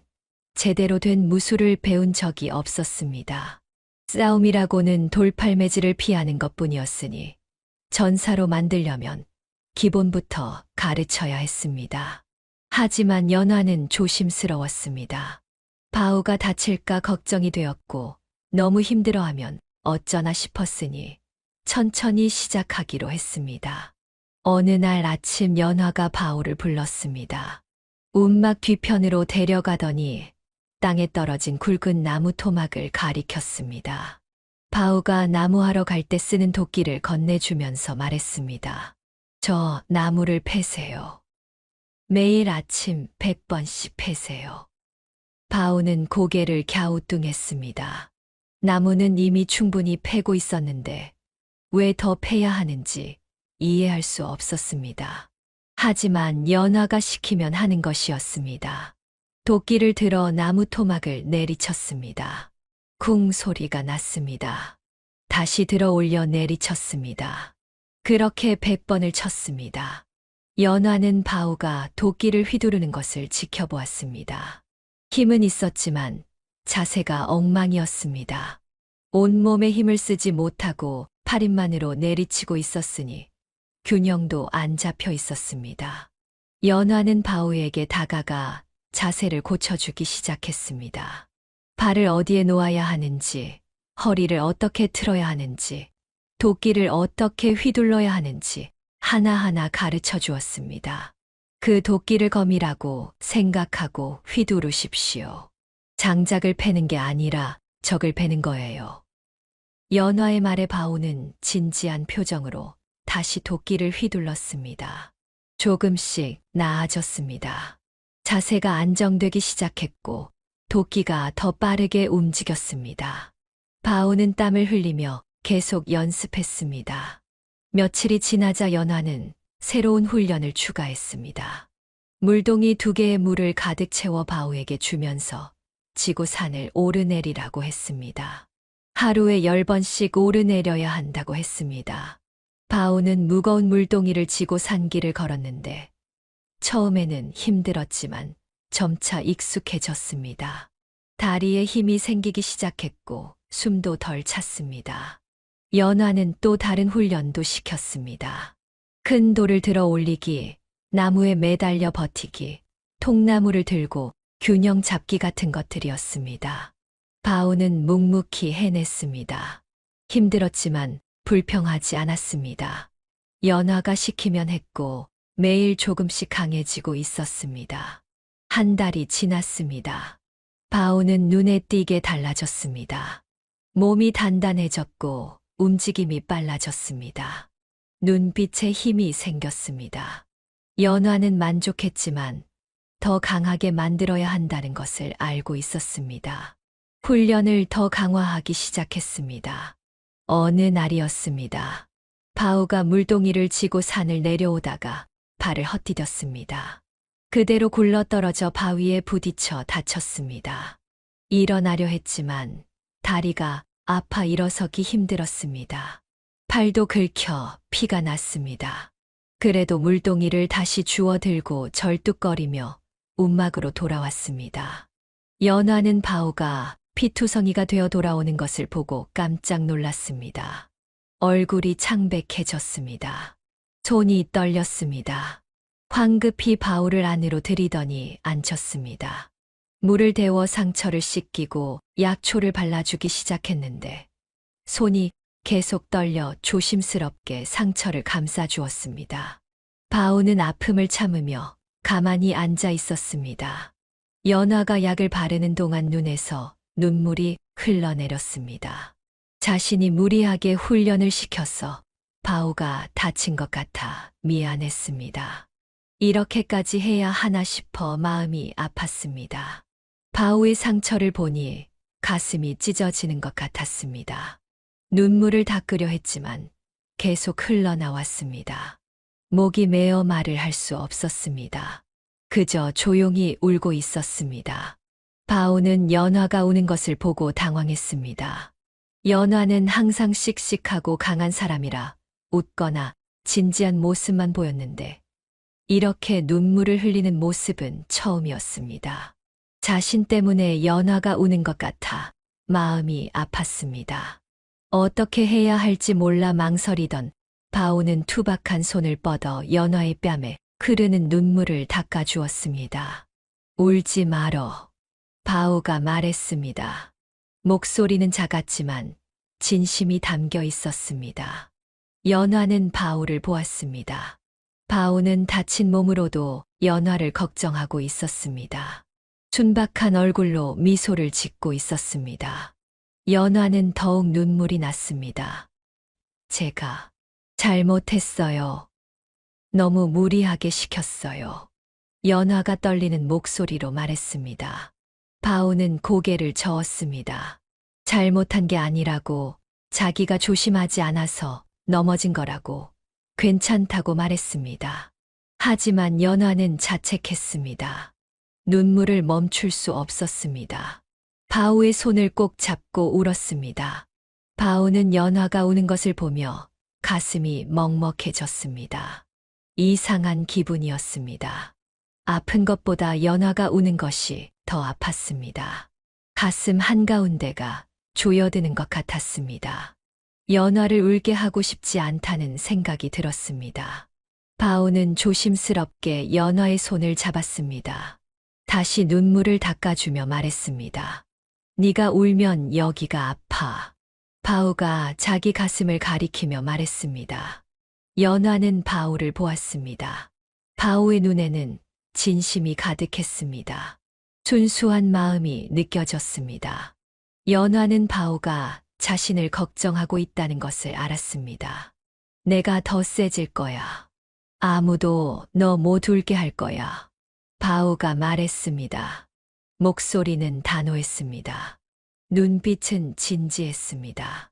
제대로 된 무술을 배운 적이 없었습니다. 싸움이라고는 돌팔매질을 피하는 것뿐이었으니 전사로 만들려면 기본부터 가르쳐야 했습니다. 하지만 연화는 조심스러웠습니다. 바오가 다칠까 걱정이 되었고 너무 힘들어하면 어쩌나 싶었으니 천천히 시작하기로 했습니다. 어느 날 아침 연화가 바오를 불렀습니다. 움막 뒤편으로 데려가더니 땅에 떨어진 굵은 나무 토막을 가리켰습니다. 바오가 나무하러 갈 때 쓰는 도끼를 건네주면서 말했습니다. 저 나무를 패세요. 매일 아침 100번씩 패세요. 바오는 고개를 갸우뚱했습니다. 나무는 이미 충분히 패고 있었는데 왜 더 패야 하는지 이해할 수 없었습니다. 하지만 연화가 시키면 하는 것이었습니다. 도끼를 들어 나무 토막을 내리쳤습니다. 쿵 소리가 났습니다. 다시 들어 올려 내리쳤습니다. 그렇게 100번을 쳤습니다. 연화는 바오가 도끼를 휘두르는 것을 지켜보았습니다. 힘은 있었지만 자세가 엉망이었습니다. 온몸에 힘을 쓰지 못하고 팔힘만으로 내리치고 있었으니 균형도 안 잡혀 있었습니다. 연화는 바오에게 다가가 자세를 고쳐주기 시작했습니다. 발을 어디에 놓아야 하는지, 허리를 어떻게 틀어야 하는지, 도끼를 어떻게 휘둘러야 하는지 하나하나 가르쳐 주었습니다. 그 도끼를 검이라고 생각하고 휘두르십시오. 장작을 패는 게 아니라 적을 패는 거예요. 연화의 말에 바오는 진지한 표정으로 다시 도끼를 휘둘렀습니다. 조금씩 나아졌습니다. 자세가 안정되기 시작했고 도끼가 더 빠르게 움직였습니다. 바오는 땀을 흘리며 계속 연습했습니다. 며칠이 지나자 연화는 새로운 훈련을 추가했습니다. 물동이 2개의 물을 가득 채워 바오에게 주면서 지고 산을 오르내리라고 했습니다. 하루에 10번씩 오르내려야 한다고 했습니다. 바오는 무거운 물동이를 지고 산길을 걸었는데 처음에는 힘들었지만 점차 익숙해졌습니다. 다리에 힘이 생기기 시작했고 숨도 덜 찼습니다. 연화는 또 다른 훈련도 시켰습니다. 큰 돌을 들어 올리기, 나무에 매달려 버티기, 통나무를 들고 균형 잡기 같은 것들이었습니다. 바오는 묵묵히 해냈습니다. 힘들었지만 불평하지 않았습니다. 연화가 시키면 했고 매일 조금씩 강해지고 있었습니다. 한 달이 지났습니다. 바오는 눈에 띄게 달라졌습니다. 몸이 단단해졌고 움직임이 빨라졌습니다. 눈빛에 힘이 생겼습니다. 연화는 만족했지만 더 강하게 만들어야 한다는 것을 알고 있었습니다. 훈련을 더 강화하기 시작했습니다. 어느 날이었습니다. 바우가 물동이를 지고 산을 내려오다가 발을 헛디뎠습니다. 그대로 굴러떨어져 바위에 부딪혀 다쳤습니다. 일어나려 했지만 다리가 아파 일어서기 힘들었습니다. 팔도 긁혀 피가 났습니다. 그래도 물동이를 다시 주워 들고 절뚝거리며 움막으로 돌아왔습니다. 연화는 바우가 피투성이가 되어 돌아오는 것을 보고 깜짝 놀랐습니다. 얼굴이 창백해졌습니다. 손이 떨렸습니다. 황급히 바우를 안으로 들이더니 앉혔습니다. 물을 데워 상처를 씻기고 약초를 발라주기 시작했는데 손이 계속 떨려 조심스럽게 상처를 감싸주었습니다. 바우는 아픔을 참으며 가만히 앉아 있었습니다. 연화가 약을 바르는 동안 눈에서 눈물이 흘러내렸습니다. 자신이 무리하게 훈련을 시켜서 바우가 다친 것 같아 미안했습니다. 이렇게까지 해야 하나 싶어 마음이 아팠습니다. 바우의 상처를 보니 가슴이 찢어지는 것 같았습니다. 눈물을 닦으려 했지만 계속 흘러나왔습니다. 목이 메어 말을 할 수 없었습니다. 그저 조용히 울고 있었습니다. 바우는 연화가 우는 것을 보고 당황했습니다. 연화는 항상 씩씩하고 강한 사람이라 웃거나 진지한 모습만 보였는데 이렇게 눈물을 흘리는 모습은 처음이었습니다. 자신 때문에 연화가 우는 것 같아 마음이 아팠습니다. 어떻게 해야 할지 몰라 망설이던 바우는 투박한 손을 뻗어 연화의 뺨에 흐르는 눈물을 닦아주었습니다. 울지 말어. 바우가 말했습니다. 목소리는 작았지만 진심이 담겨 있었습니다. 연화는 바우를 보았습니다. 바우는 다친 몸으로도 연화를 걱정하고 있었습니다. 순박한 얼굴로 미소를 짓고 있었습니다. 연화는 더욱 눈물이 났습니다. 제가 잘못했어요. 너무 무리하게 시켰어요. 연화가 떨리는 목소리로 말했습니다. 바우는 고개를 저었습니다. 잘못한 게 아니라고, 자기가 조심하지 않아서 넘어진 거라고, 괜찮다고 말했습니다. 하지만 연화는 자책했습니다. 눈물을 멈출 수 없었습니다. 바우의 손을 꼭 잡고 울었습니다. 바우는 연화가 우는 것을 보며 가슴이 먹먹해졌습니다. 이상한 기분이었습니다. 아픈 것보다 연화가 우는 것이 더 아팠습니다. 가슴 한가운데가 조여드는 것 같았습니다. 연화를 울게 하고 싶지 않다는 생각이 들었습니다. 바우는 조심스럽게 연화의 손을 잡았습니다. 다시 눈물을 닦아주며 말했습니다. 네가 울면 여기가 아파. 바우가 자기 가슴을 가리키며 말했습니다. 연화는 바우를 보았습니다. 바우의 눈에는 진심이 가득했습니다. 순수한 마음이 느껴졌습니다. 연화는 바우가 자신을 걱정하고 있다는 것을 알았습니다. 내가 더 세질 거야. 아무도 너 못 울게 할 거야. 바우가 말했습니다. 목소리는 단호했습니다. 눈빛은 진지했습니다.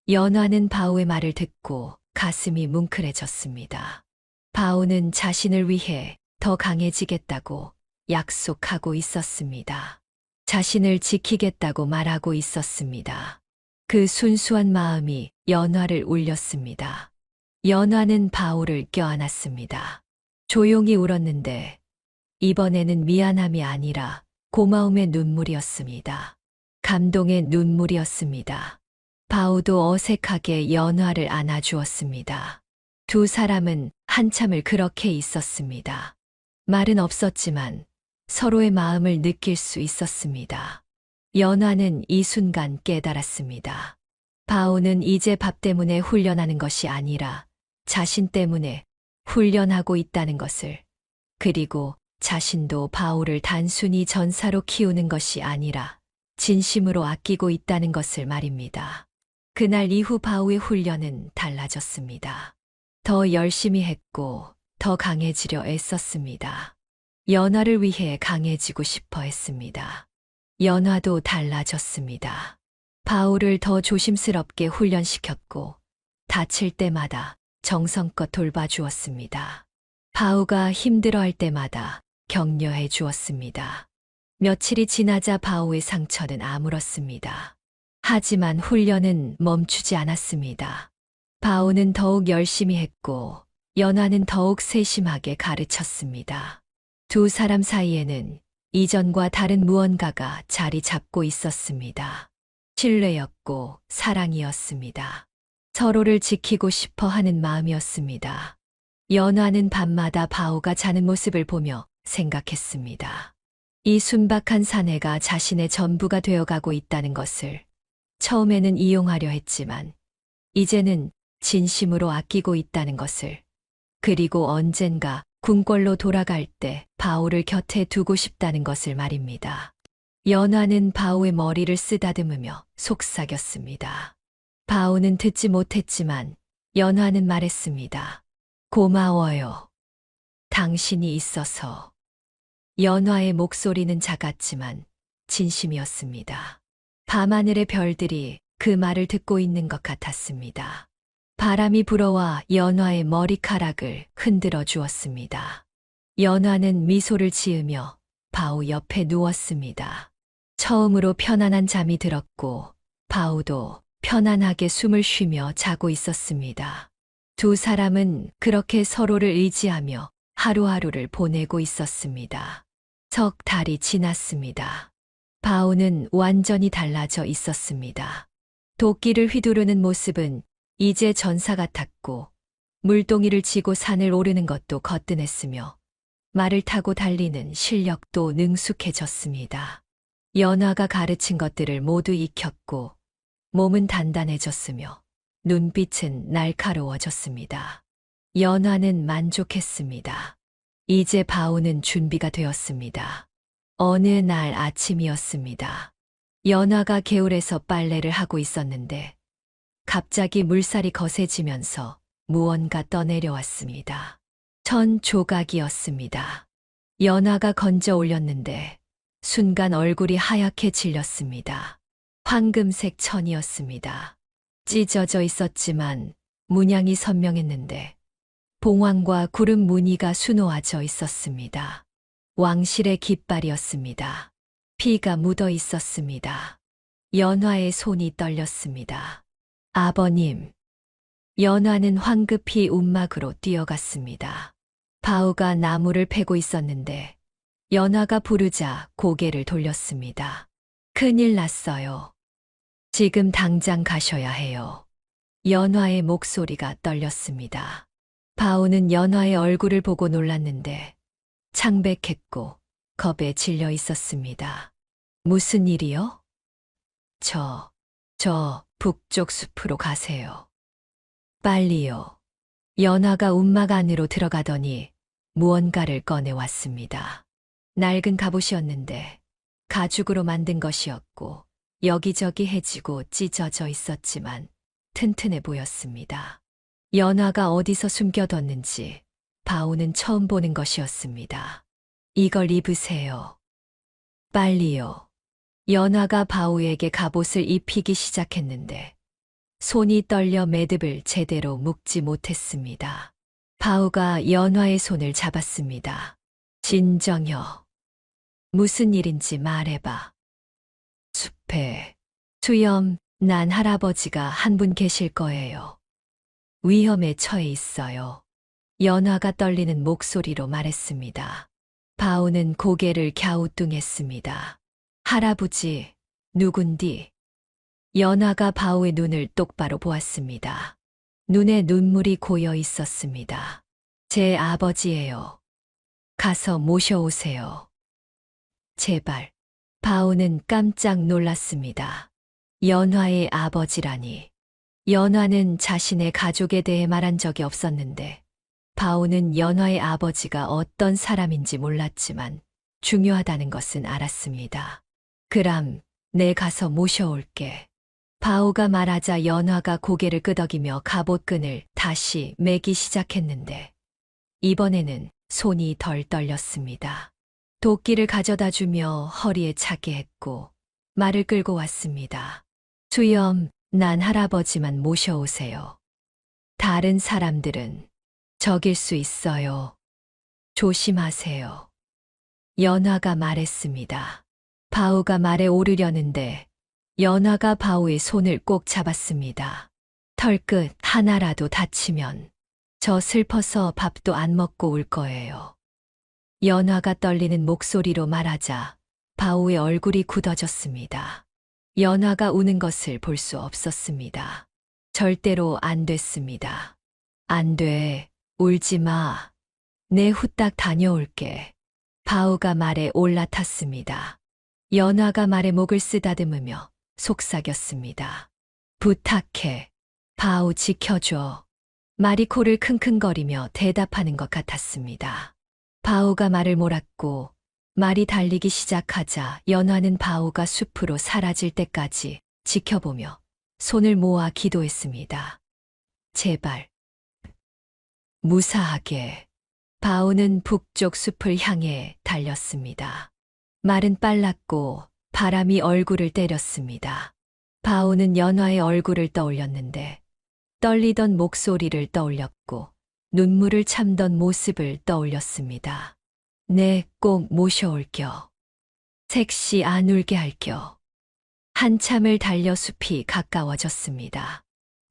연화는 바우의 말을 듣고 가슴이 뭉클해졌습니다. 바우는 자신을 위해 더 강해지겠다고 약속하고 있었습니다. 자신을 지키겠다고 말하고 있었습니다. 그 순수한 마음이 연화를 울렸습니다. 연화는 바우를 껴안았습니다. 조용히 울었는데 이번에는 미안함이 아니라 고마움의 눈물이었습니다. 감동의 눈물이었습니다. 바우도 어색하게 연화를 안아주었습니다. 두 사람은 한참을 그렇게 있었습니다. 말은 없었지만 서로의 마음을 느낄 수 있었습니다. 연화는 이 순간 깨달았습니다. 바우는 이제 밥 때문에 훈련하는 것이 아니라 자신 때문에 훈련하고 있다는 것을, 그리고 자신도 바우를 단순히 전사로 키우는 것이 아니라 진심으로 아끼고 있다는 것을 말입니다. 그날 이후 바우의 훈련은 달라졌습니다. 더 열심히 했고 더 강해지려 애썼습니다. 연화를 위해 강해지고 싶어 했습니다. 연화도 달라졌습니다. 바울을 더 조심스럽게 훈련시켰고 다칠 때마다 정성껏 돌봐주었습니다. 바우가 힘들어할 때마다 격려해 주었습니다. 며칠이 지나자 바우의 상처는 아물었습니다. 하지만 훈련은 멈추지 않았습니다. 바우는 더욱 열심히 했고 연화는 더욱 세심하게 가르쳤습니다. 두 사람 사이에는 이전과 다른 무언가가 자리 잡고 있었습니다. 신뢰였고 사랑이었습니다. 서로를 지키고 싶어 하는 마음이었습니다. 연화는 밤마다 바우가 자는 모습을 보며 생각했습니다. 이 순박한 사내가 자신의 전부가 되어가고 있다는 것을 처음에는 이용하려 했지만 이제는 진심으로 아끼고 있다는 것을, 그리고 언젠가 궁궐로 돌아갈 때 바우를 곁에 두고 싶다는 것을 말입니다. 연화는 바우의 머리를 쓰다듬으며 속삭였습니다. 바우는 듣지 못했지만 연화는 말했습니다. 고마워요. 당신이 있어서. 연화의 목소리는 작았지만 진심이었습니다. 밤하늘의 별들이 그 말을 듣고 있는 것 같았습니다. 바람이 불어와 연화의 머리카락을 흔들어 주었습니다. 연화는 미소를 지으며 바우 옆에 누웠습니다. 처음으로 편안한 잠이 들었고 바우도 편안하게 숨을 쉬며 자고 있었습니다. 두 사람은 그렇게 서로를 의지하며 하루하루를 보내고 있었습니다. 석 달이 지났습니다. 바우는 완전히 달라져 있었습니다. 도끼를 휘두르는 모습은 이제 전사 같았고 물동이를 지고 산을 오르는 것도 거뜬했으며 말을 타고 달리는 실력도 능숙해졌습니다. 연화가 가르친 것들을 모두 익혔고 몸은 단단해졌으며 눈빛은 날카로워졌습니다. 연화는 만족했습니다. 이제 바우는 준비가 되었습니다. 어느 날 아침이었습니다. 연화가 개울에서 빨래를 하고 있었는데 갑자기 물살이 거세지면서 무언가 떠내려왔습니다. 천 조각이었습니다. 연화가 건져 올렸는데 순간 얼굴이 하얗게 질렸습니다. 황금색 천이었습니다. 찢어져 있었지만 문양이 선명했는데 봉황과 구름 무늬가 수놓아져 있었습니다. 왕실의 깃발이었습니다. 피가 묻어 있었습니다. 연화의 손이 떨렸습니다. 아버님. 연화는 황급히 움막으로 뛰어갔습니다. 바우가 나무를 패고 있었는데 연화가 부르자 고개를 돌렸습니다. 큰일 났어요. 지금 당장 가셔야 해요. 연화의 목소리가 떨렸습니다. 바우는 연화의 얼굴을 보고 놀랐는데 창백했고 겁에 질려 있었습니다. 무슨 일이요? 저 북쪽 숲으로 가세요. 빨리요. 연화가 움막 안으로 들어가더니 무언가를 꺼내왔습니다. 낡은 갑옷이었는데 가죽으로 만든 것이었고 여기저기 해지고 찢어져 있었지만 튼튼해 보였습니다. 연화가 어디서 숨겨뒀는지 바우는 처음 보는 것이었습니다. 이걸 입으세요. 빨리요. 연화가 바우에게 갑옷을 입히기 시작했는데 손이 떨려 매듭을 제대로 묶지 못했습니다. 바우가 연화의 손을 잡았습니다. 진정여. 무슨 일인지 말해봐. 숲에 수염 난 할아버지가 한 분 계실 거예요. 위험에 처해 있어요. 연화가 떨리는 목소리로 말했습니다. 바우는 고개를 갸우뚱했습니다. 할아버지, 누군디? 연화가 바우의 눈을 똑바로 보았습니다. 눈에 눈물이 고여 있었습니다. 제 아버지예요. 가서 모셔오세요. 제발. 바우는 깜짝 놀랐습니다. 연화의 아버지라니. 연화는 자신의 가족에 대해 말한 적이 없었는데 바우는 연화의 아버지가 어떤 사람인지 몰랐지만 중요하다는 것은 알았습니다. 그럼 내 가서 모셔올게. 바우가 말하자 연화가 고개를 끄덕이며 갑옷끈을 다시 매기 시작했는데 이번에는 손이 덜 떨렸습니다. 도끼를 가져다 주며 허리에 차게 했고 말을 끌고 왔습니다. 수염 난 할아버지만 모셔오세요. 다른 사람들은 적일 수 있어요. 조심하세요. 연화가 말했습니다. 바우가 말에 오르려는데 연화가 바우의 손을 꼭 잡았습니다. 털끝 하나라도 다치면 저 슬퍼서 밥도 안 먹고 올 거예요. 연화가 떨리는 목소리로 말하자 바우의 얼굴이 굳어졌습니다. 연화가 우는 것을 볼 수 없었습니다. 절대로 안 됐습니다. 안 돼, 울지 마. 내 후딱 다녀올게. 바우가 말에 올라탔습니다. 연화가 말에 목을 쓰다듬으며 속삭였습니다. 부탁해. 바우 지켜줘. 말이 코를 킁킁거리며 대답하는 것 같았습니다. 바우가 말을 몰았고 말이 달리기 시작하자 연화는 바우가 숲으로 사라질 때까지 지켜보며 손을 모아 기도했습니다. 제발. 무사하게. 바우는 북쪽 숲을 향해 달렸습니다. 말은 빨랐고 바람이 얼굴을 때렸습니다. 바우는 연화의 얼굴을 떠올렸는데 떨리던 목소리를 떠올렸고 눈물을 참던 모습을 떠올렸습니다. 네, 꼭 모셔올겨. 색시 안 울게 할겨. 한참을 달려 숲이 가까워졌습니다.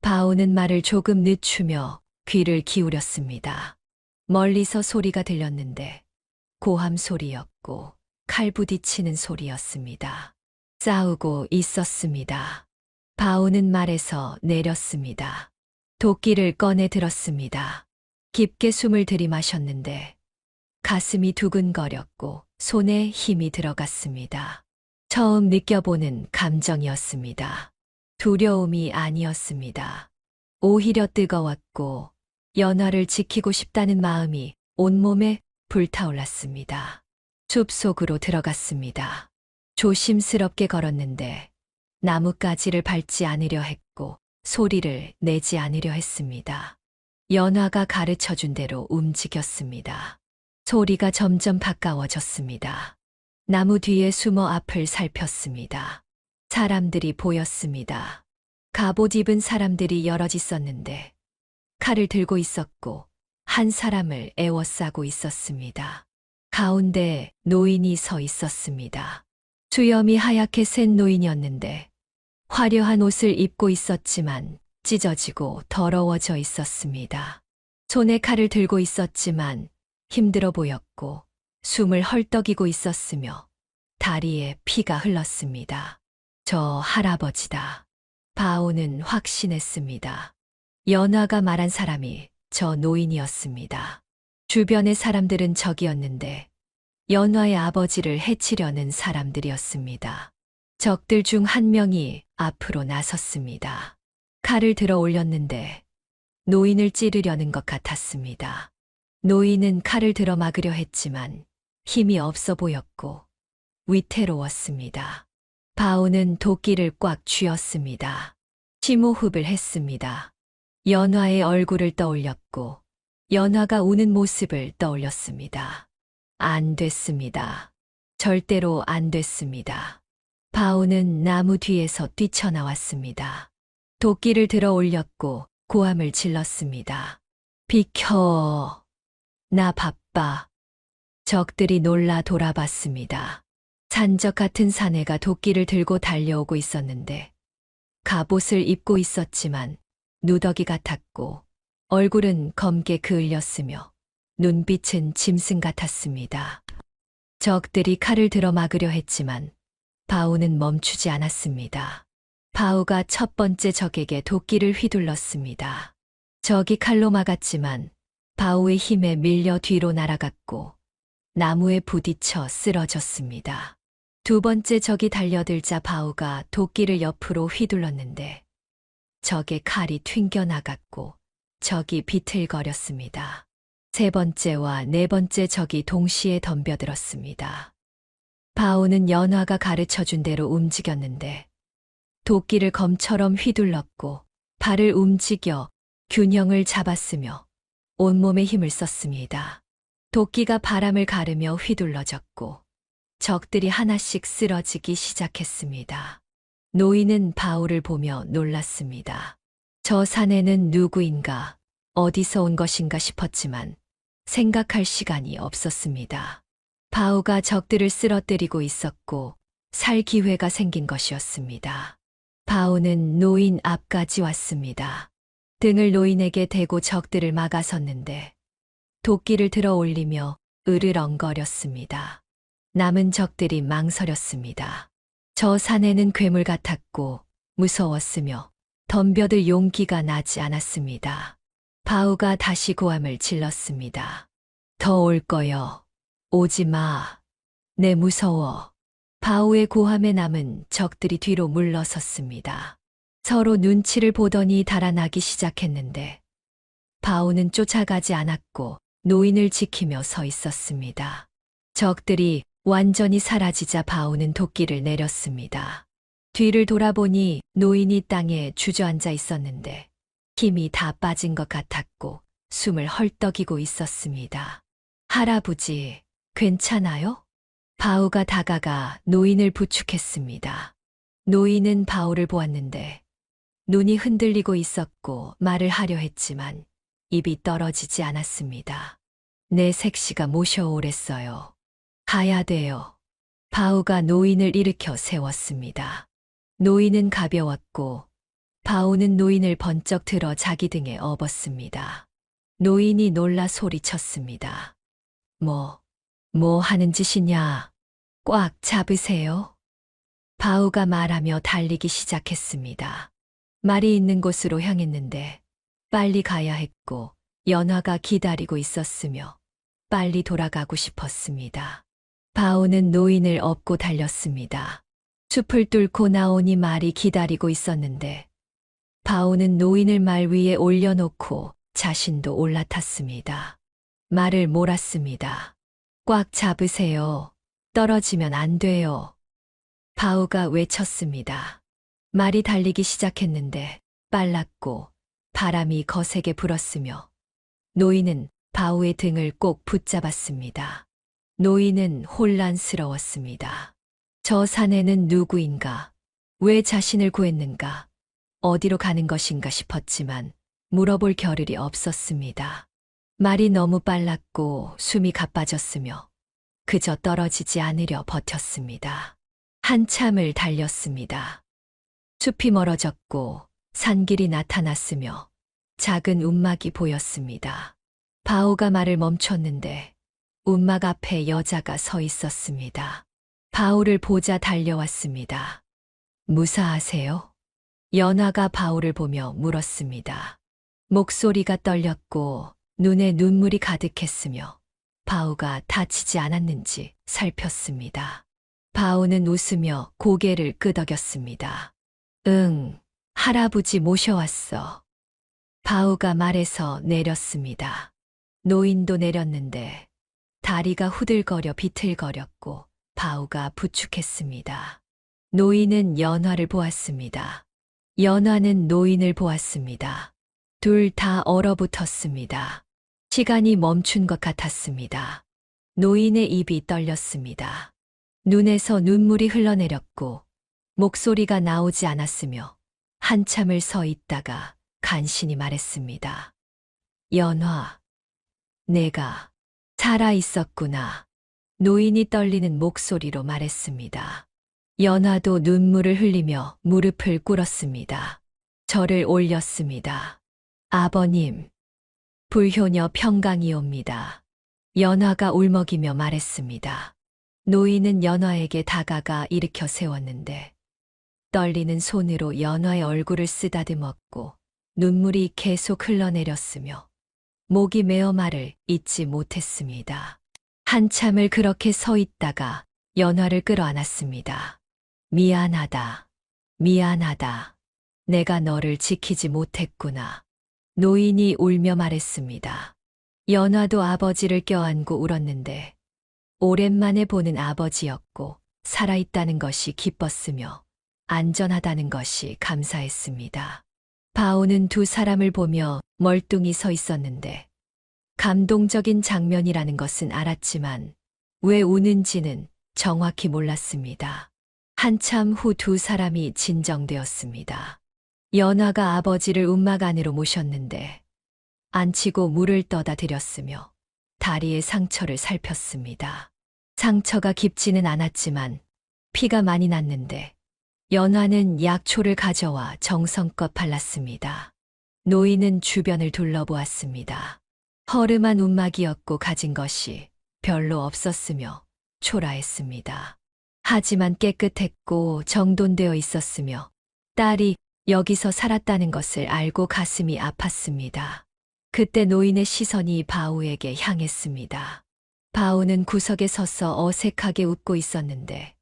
바우는 말을 조금 늦추며 귀를 기울였습니다. 멀리서 소리가 들렸는데 고함 소리였고 칼 부딪히는 소리였습니다. 싸우고 있었습니다. 바우는 말에서 내렸습니다. 도끼를 꺼내 들었습니다. 깊게 숨을 들이마셨는데 가슴이 두근거렸고 손에 힘이 들어갔습니다. 처음 느껴보는 감정이었습니다. 두려움이 아니었습니다. 오히려 뜨거웠고 연화를 지키고 싶다는 마음이 온몸에 불타올랐습니다. 숲속으로 들어갔습니다. 조심스럽게 걸었는데 나뭇가지를 밟지 않으려 했고 소리를 내지 않으려 했습니다. 연화가 가르쳐준 대로 움직였습니다. 소리가 점점 가까워졌습니다. 나무 뒤에 숨어 앞을 살폈습니다. 사람들이 보였습니다. 갑옷 입은 사람들이 여럿 있었는데 칼을 들고 있었고 한 사람을 에워싸고 있었습니다. 가운데 노인이 서 있었습니다. 수염이 하얗게 센 노인이었는데 화려한 옷을 입고 있었지만 찢어지고 더러워져 있었습니다. 손에 칼을 들고 있었지만 힘들어 보였고 숨을 헐떡이고 있었으며 다리에 피가 흘렀습니다. 저 할아버지다. 바오는 확신했습니다. 연화가 말한 사람이 저 노인이었습니다. 주변의 사람들은 적이었는데 연화의 아버지를 해치려는 사람들이었습니다. 적들 중 한 명이 앞으로 나섰습니다. 칼을 들어 올렸는데 노인을 찌르려는 것 같았습니다. 노인은 칼을 들어 막으려 했지만 힘이 없어 보였고 위태로웠습니다. 바오는 도끼를 꽉 쥐었습니다. 심호흡을 했습니다. 연화의 얼굴을 떠올렸고 연화가 우는 모습을 떠올렸습니다. 안 됐습니다. 절대로 안 됐습니다. 바오는 나무 뒤에서 뛰쳐나왔습니다. 도끼를 들어 올렸고 고함을 질렀습니다. 비켜. 나 바빠. 적들이 놀라 돌아봤습니다. 산적 같은 사내가 도끼를 들고 달려오고 있었는데 갑옷을 입고 있었지만 누더기 같았고 얼굴은 검게 그을렸으며 눈빛은 짐승 같았습니다. 적들이 칼을 들어 막으려 했지만 바우는 멈추지 않았습니다. 바우가 첫 번째 적에게 도끼를 휘둘렀습니다. 적이 칼로 막았지만 바우의 힘에 밀려 뒤로 날아갔고 나무에 부딪혀 쓰러졌습니다. 두 번째 적이 달려들자 바우가 도끼를 옆으로 휘둘렀는데 적의 칼이 튕겨나갔고 적이 비틀거렸습니다. 세 번째와 네 번째 적이 동시에 덤벼들었습니다. 바우는 연화가 가르쳐준 대로 움직였는데 도끼를 검처럼 휘둘렀고 발을 움직여 균형을 잡았으며 온몸에 힘을 썼습니다. 도끼가 바람을 가르며 휘둘러졌고 적들이 하나씩 쓰러지기 시작했습니다. 노인은 바울을 보며 놀랐습니다. 저 사내는 누구인가, 어디서 온 것인가 싶었지만 생각할 시간이 없었습니다. 바우가 적들을 쓰러뜨리고 있었고 살 기회가 생긴 것이었습니다. 바우는 노인 앞까지 왔습니다. 등을 노인에게 대고 적들을 막아섰는데 도끼를 들어 올리며 으르렁거렸습니다. 남은 적들이 망설였습니다. 저 사내는 괴물 같았고 무서웠으며 덤벼들 용기가 나지 않았습니다. 바우가 다시 고함을 질렀습니다. 더 올 거여. 오지 마. 내 무서워. 바우의 고함에 남은 적들이 뒤로 물러섰습니다. 서로 눈치를 보더니 달아나기 시작했는데 바우는 쫓아가지 않았고 노인을 지키며 서 있었습니다. 적들이 완전히 사라지자 바우는 도끼를 내렸습니다. 뒤를 돌아보니 노인이 땅에 주저앉아 있었는데 힘이 다 빠진 것 같았고 숨을 헐떡이고 있었습니다. 할아버지, 괜찮아요? 바우가 다가가 노인을 부축했습니다. 노인은 바우를 보았는데 눈이 흔들리고 있었고 말을 하려 했지만 입이 떨어지지 않았습니다. 내 색시가 모셔오랬어요. 가야 돼요. 바우가 노인을 일으켜 세웠습니다. 노인은 가벼웠고 바우는 노인을 번쩍 들어 자기 등에 업었습니다. 노인이 놀라 소리쳤습니다. 뭐 하는 짓이냐? 꽉 잡으세요. 바우가 말하며 달리기 시작했습니다. 말이 있는 곳으로 향했는데 빨리 가야 했고 연화가 기다리고 있었으며 빨리 돌아가고 싶었습니다. 바우는 노인을 업고 달렸습니다. 숲을 뚫고 나오니 말이 기다리고 있었는데 바우는 노인을 말 위에 올려놓고 자신도 올라탔습니다. 말을 몰았습니다. 꽉 잡으세요. 떨어지면 안 돼요. 바우가 외쳤습니다. 말이 달리기 시작했는데 빨랐고 바람이 거세게 불었으며 노인은 바우의 등을 꼭 붙잡았습니다. 노인은 혼란스러웠습니다. 저 사내는 누구인가? 왜 자신을 구했는가? 어디로 가는 것인가 싶었지만 물어볼 겨를이 없었습니다. 말이 너무 빨랐고 숨이 가빠졌으며 그저 떨어지지 않으려 버텼습니다. 한참을 달렸습니다. 숲이 멀어졌고 산길이 나타났으며 작은 움막이 보였습니다. 바우가 말을 멈췄는데 움막 앞에 여자가 서 있었습니다. 바우를 보자 달려왔습니다. 무사하세요? 연화가 바우를 보며 물었습니다. 목소리가 떨렸고 눈에 눈물이 가득했으며 바우가 다치지 않았는지 살폈습니다. 바우는 웃으며 고개를 끄덕였습니다. 응, 할아버지 모셔왔어. 바우가 말에서 내렸습니다. 노인도 내렸는데 다리가 후들거려 비틀거렸고 바우가 부축했습니다. 노인은 연화를 보았습니다. 연화는 노인을 보았습니다. 둘 다 얼어붙었습니다. 시간이 멈춘 것 같았습니다. 노인의 입이 떨렸습니다. 눈에서 눈물이 흘러내렸고 목소리가 나오지 않았으며 한참을 서 있다가 간신히 말했습니다. 연화, 내가 살아 있었구나. 노인이 떨리는 목소리로 말했습니다. 연화도 눈물을 흘리며 무릎을 꿇었습니다. 절을 올렸습니다. 아버님, 불효녀 평강이옵니다. 연화가 울먹이며 말했습니다. 노인은 연화에게 다가가 일으켜 세웠는데 떨리는 손으로 연화의 얼굴을 쓰다듬었고 눈물이 계속 흘러내렸으며 목이 메어 말을 잇지 못했습니다. 한참을 그렇게 서 있다가 연화를 끌어안았습니다. 미안하다. 미안하다. 내가 너를 지키지 못했구나. 노인이 울며 말했습니다. 연화도 아버지를 껴안고 울었는데 오랜만에 보는 아버지였고 살아있다는 것이 기뻤으며 안전하다는 것이 감사했습니다. 바오는 두 사람을 보며 멀뚱히 서 있었는데 감동적인 장면이라는 것은 알았지만 왜 우는지는 정확히 몰랐습니다. 한참 후 두 사람이 진정되었습니다. 연화가 아버지를 움막 안으로 모셨는데 앉히고 물을 떠다 드렸으며 다리의 상처를 살폈습니다. 상처가 깊지는 않았지만 피가 많이 났는데 연화는 약초를 가져와 정성껏 발랐습니다. 노인은 주변을 둘러보았습니다. 허름한 움막이었고 가진 것이 별로 없었으며 초라했습니다. 하지만 깨끗했고 정돈되어 있었으며 딸이 여기서 살았다는 것을 알고 가슴이 아팠습니다. 그때 노인의 시선이 바우에게 향했습니다. 바우는 구석에 서서 어색하게 웃고 있었는데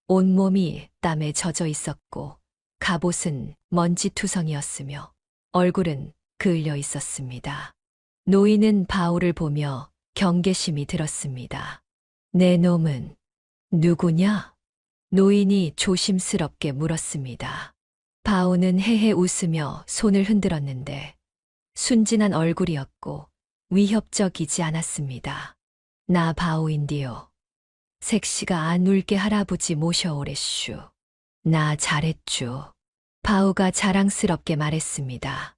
온몸이 땀에 젖어 있었고 갑옷은 먼지투성이었으며 얼굴은 그을려 있었습니다. 노인은 바우를 보며 경계심이 들었습니다. 내 놈은 누구냐? 노인이 조심스럽게 물었습니다. 바우는 헤헤 웃으며 손을 흔들었는데 순진한 얼굴이었고 위협적이지 않았습니다. 나 바우인디요. 색시가 안 울게 할아버지 모셔오랬슈. 나 잘했쭈. 바우가 자랑스럽게 말했습니다.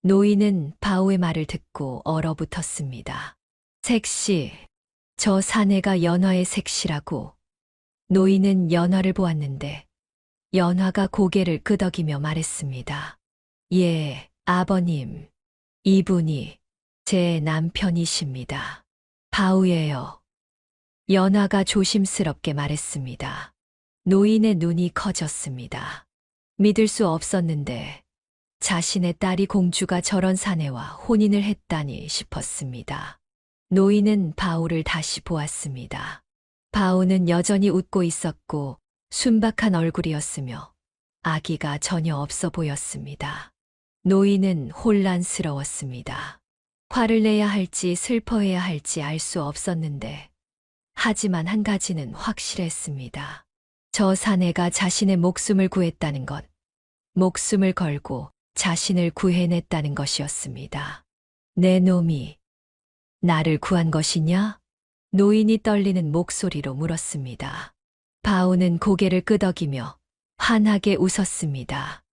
노인은 바우의 말을 듣고 얼어붙었습니다. 색시, 저 사내가 연화의 색시라고. 노인은 연화를 보았는데 연화가 고개를 끄덕이며 말했습니다. 예, 아버님. 이분이 제 남편이십니다. 바우예요. 연화가 조심스럽게 말했습니다. 노인의 눈이 커졌습니다. 믿을 수 없었는데 자신의 딸이 공주가 저런 사내와 혼인을 했다니 싶었습니다. 노인은 바우를 다시 보았습니다. 바우는 여전히 웃고 있었고 순박한 얼굴이었으며 아기가 전혀 없어 보였습니다. 노인은 혼란스러웠습니다. 화를 내야 할지 슬퍼해야 할지 알 수 없었는데 하지만 한 가지는 확실했습니다. 저 사내가 자신의 목숨을 구했다는 것, 목숨을 걸고 자신을 구해냈다는 것이었습니다. 내 놈이 나를 구한 것이냐? 노인이 떨리는 목소리로 물었습니다. 바우는 고개를 끄덕이며 환하게 웃었습니다.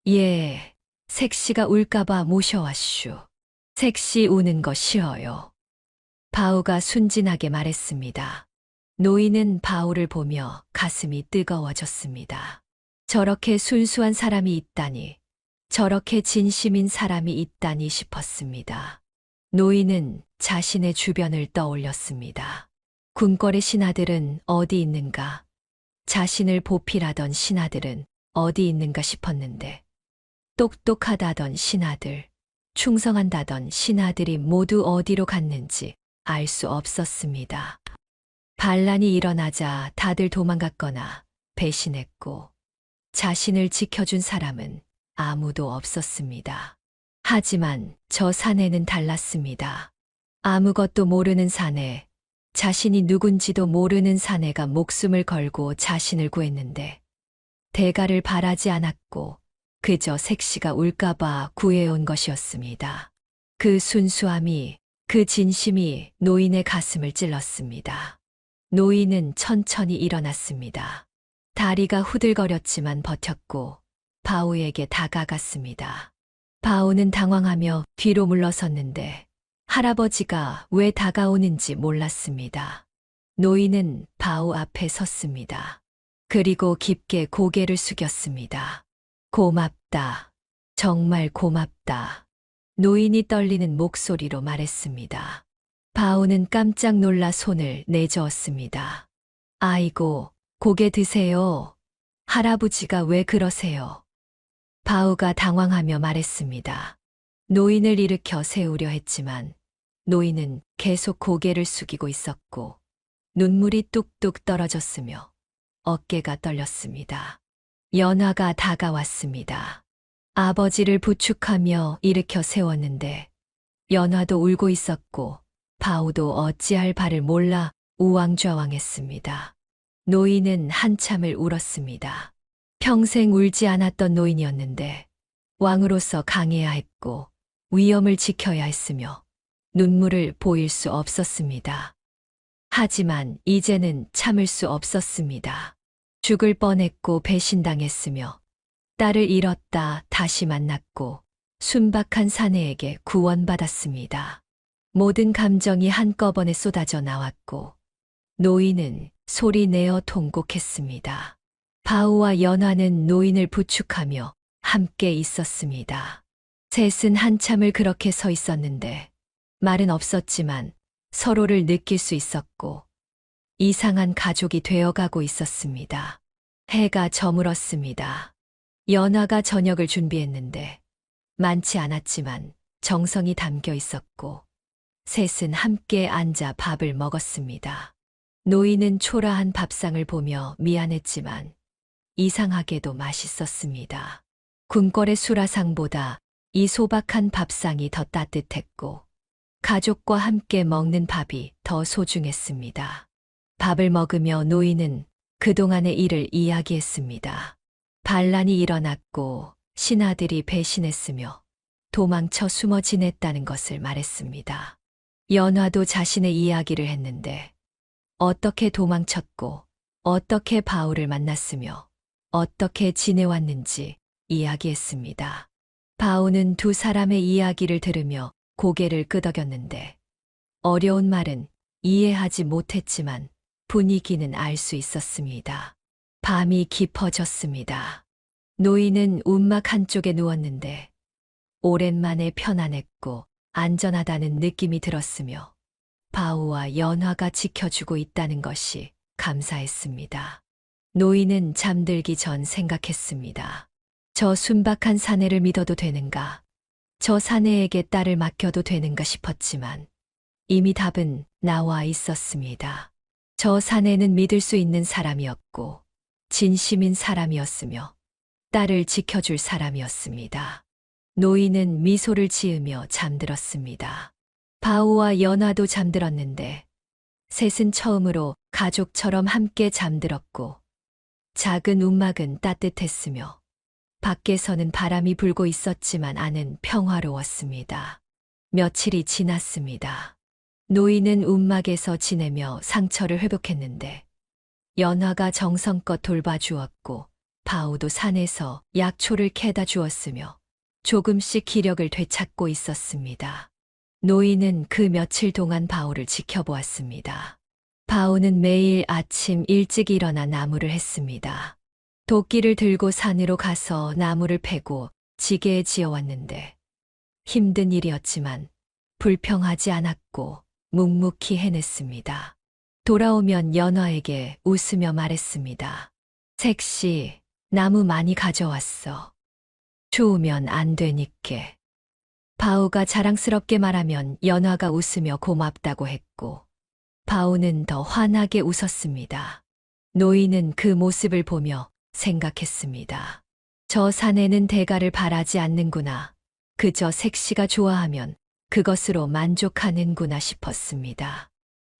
예, 색시가 울까봐 모셔왔슈. 색시 우는 거 싫어요. 바우가 순진하게 말했습니다. 노인은 바우를 보며 가슴이 뜨거워졌습니다. 저렇게 순수한 사람이 있다니, 저렇게 진심인 사람이 있다니 싶었습니다. 노인은 자신의 주변을 떠올렸습니다. 궁궐의 신하들은 어디 있는가? 자신을 보필하던 신하들은 어디 있는가 싶었는데 똑똑하다던 신하들, 충성한다던 신하들이 모두 어디로 갔는지 알 수 없었습니다. 반란이 일어나자 다들 도망갔거나 배신했고 자신을 지켜준 사람은 아무도 없었습니다. 하지만 저 사내는 달랐습니다. 아무것도 모르는 사내, 자신이 누군지도 모르는 사내가 목숨을 걸고 자신을 구했는데 대가를 바라지 않았고 그저 색시가 울까봐 구해온 것이었습니다. 그 순수함이, 그 진심이 노인의 가슴을 찔렀습니다. 노인은 천천히 일어났습니다. 다리가 후들거렸지만 버텼고 바우에게 다가갔습니다. 바우는 당황하며 뒤로 물러섰는데 할아버지가 왜 다가오는지 몰랐습니다. 노인은 바우 앞에 섰습니다. 그리고 깊게 고개를 숙였습니다. 고맙다. 정말 고맙다. 노인이 떨리는 목소리로 말했습니다. 바우는 깜짝 놀라 손을 내저었습니다. 아이고, 고개 드세요. 할아버지가 왜 그러세요? 바우가 당황하며 말했습니다. 노인을 일으켜 세우려 했지만 노인은 계속 고개를 숙이고 있었고 눈물이 뚝뚝 떨어졌으며 어깨가 떨렸습니다. 연화가 다가왔습니다. 아버지를 부축하며 일으켜 세웠는데 연화도 울고 있었고 바우도 어찌할 바를 몰라 우왕좌왕했습니다. 노인은 한참을 울었습니다. 평생 울지 않았던 노인이었는데 왕으로서 강해야 했고 위엄을 지켜야 했으며 눈물을 보일 수 없었습니다. 하지만 이제는 참을 수 없었습니다. 죽을 뻔했고 배신당했으며 딸을 잃었다 다시 만났고 순박한 사내에게 구원받았습니다. 모든 감정이 한꺼번에 쏟아져 나왔고 노인은 소리내어 통곡했습니다. 바우와 연화는 노인을 부축하며 함께 있었습니다. 셋은 한참을 그렇게 서 있었는데 말은 없었지만 서로를 느낄 수 있었고 이상한 가족이 되어가고 있었습니다. 해가 저물었습니다. 연화가 저녁을 준비했는데 많지 않았지만 정성이 담겨 있었고 셋은 함께 앉아 밥을 먹었습니다. 노인은 초라한 밥상을 보며 미안했지만 이상하게도 맛있었습니다. 궁궐의 수라상보다 이 소박한 밥상이 더 따뜻했고 가족과 함께 먹는 밥이 더 소중했습니다. 밥을 먹으며 노인은 그동안의 일을 이야기했습니다. 반란이 일어났고 신하들이 배신했으며 도망쳐 숨어 지냈다는 것을 말했습니다. 연화도 자신의 이야기를 했는데 어떻게 도망쳤고 어떻게 바울을 만났으며 어떻게 지내왔는지 이야기했습니다. 바울은 두 사람의 이야기를 들으며 고개를 끄덕였는데 어려운 말은 이해하지 못했지만 분위기는 알 수 있었습니다. 밤이 깊어졌습니다. 노인은 움막 한쪽에 누웠는데 오랜만에 편안했고 안전하다는 느낌이 들었으며 바우와 연화가 지켜주고 있다는 것이 감사했습니다. 노인은 잠들기 전 생각했습니다. 저 순박한 사내를 믿어도 되는가? 저 사내에게 딸을 맡겨도 되는가 싶었지만 이미 답은 나와 있었습니다. 저 사내는 믿을 수 있는 사람이었고 진심인 사람이었으며 딸을 지켜줄 사람이었습니다. 노인은 미소를 지으며 잠들었습니다. 바우와 연화도 잠들었는데 셋은 처음으로 가족처럼 함께 잠들었고 작은 움막은 따뜻했으며 밖에서는 바람이 불고 있었지만 안은 평화로웠습니다. 며칠이 지났습니다. 노인은 움막에서 지내며 상처를 회복했는데 연화가 정성껏 돌봐주었고 바우도 산에서 약초를 캐다 주었으며 조금씩 기력을 되찾고 있었습니다. 노인은 그 며칠 동안 바우를 지켜보았습니다. 바우는 매일 아침 일찍 일어나 나무를 했습니다. 도끼를 들고 산으로 가서 나무를 패고 지게에 지어왔는데 힘든 일이었지만 불평하지 않았고 묵묵히 해냈습니다. 돌아오면 연화에게 웃으며 말했습니다. 색시, 나무 많이 가져왔어. 추우면 안 되니께. 바우가 자랑스럽게 말하면 연화가 웃으며 고맙다고 했고 바우는 더 환하게 웃었습니다. 노인은 그 모습을 보며 생각했습니다. 저 사내는 대가를 바라지 않는구나. 그저 색시가 좋아하면 그것으로 만족하는구나 싶었습니다.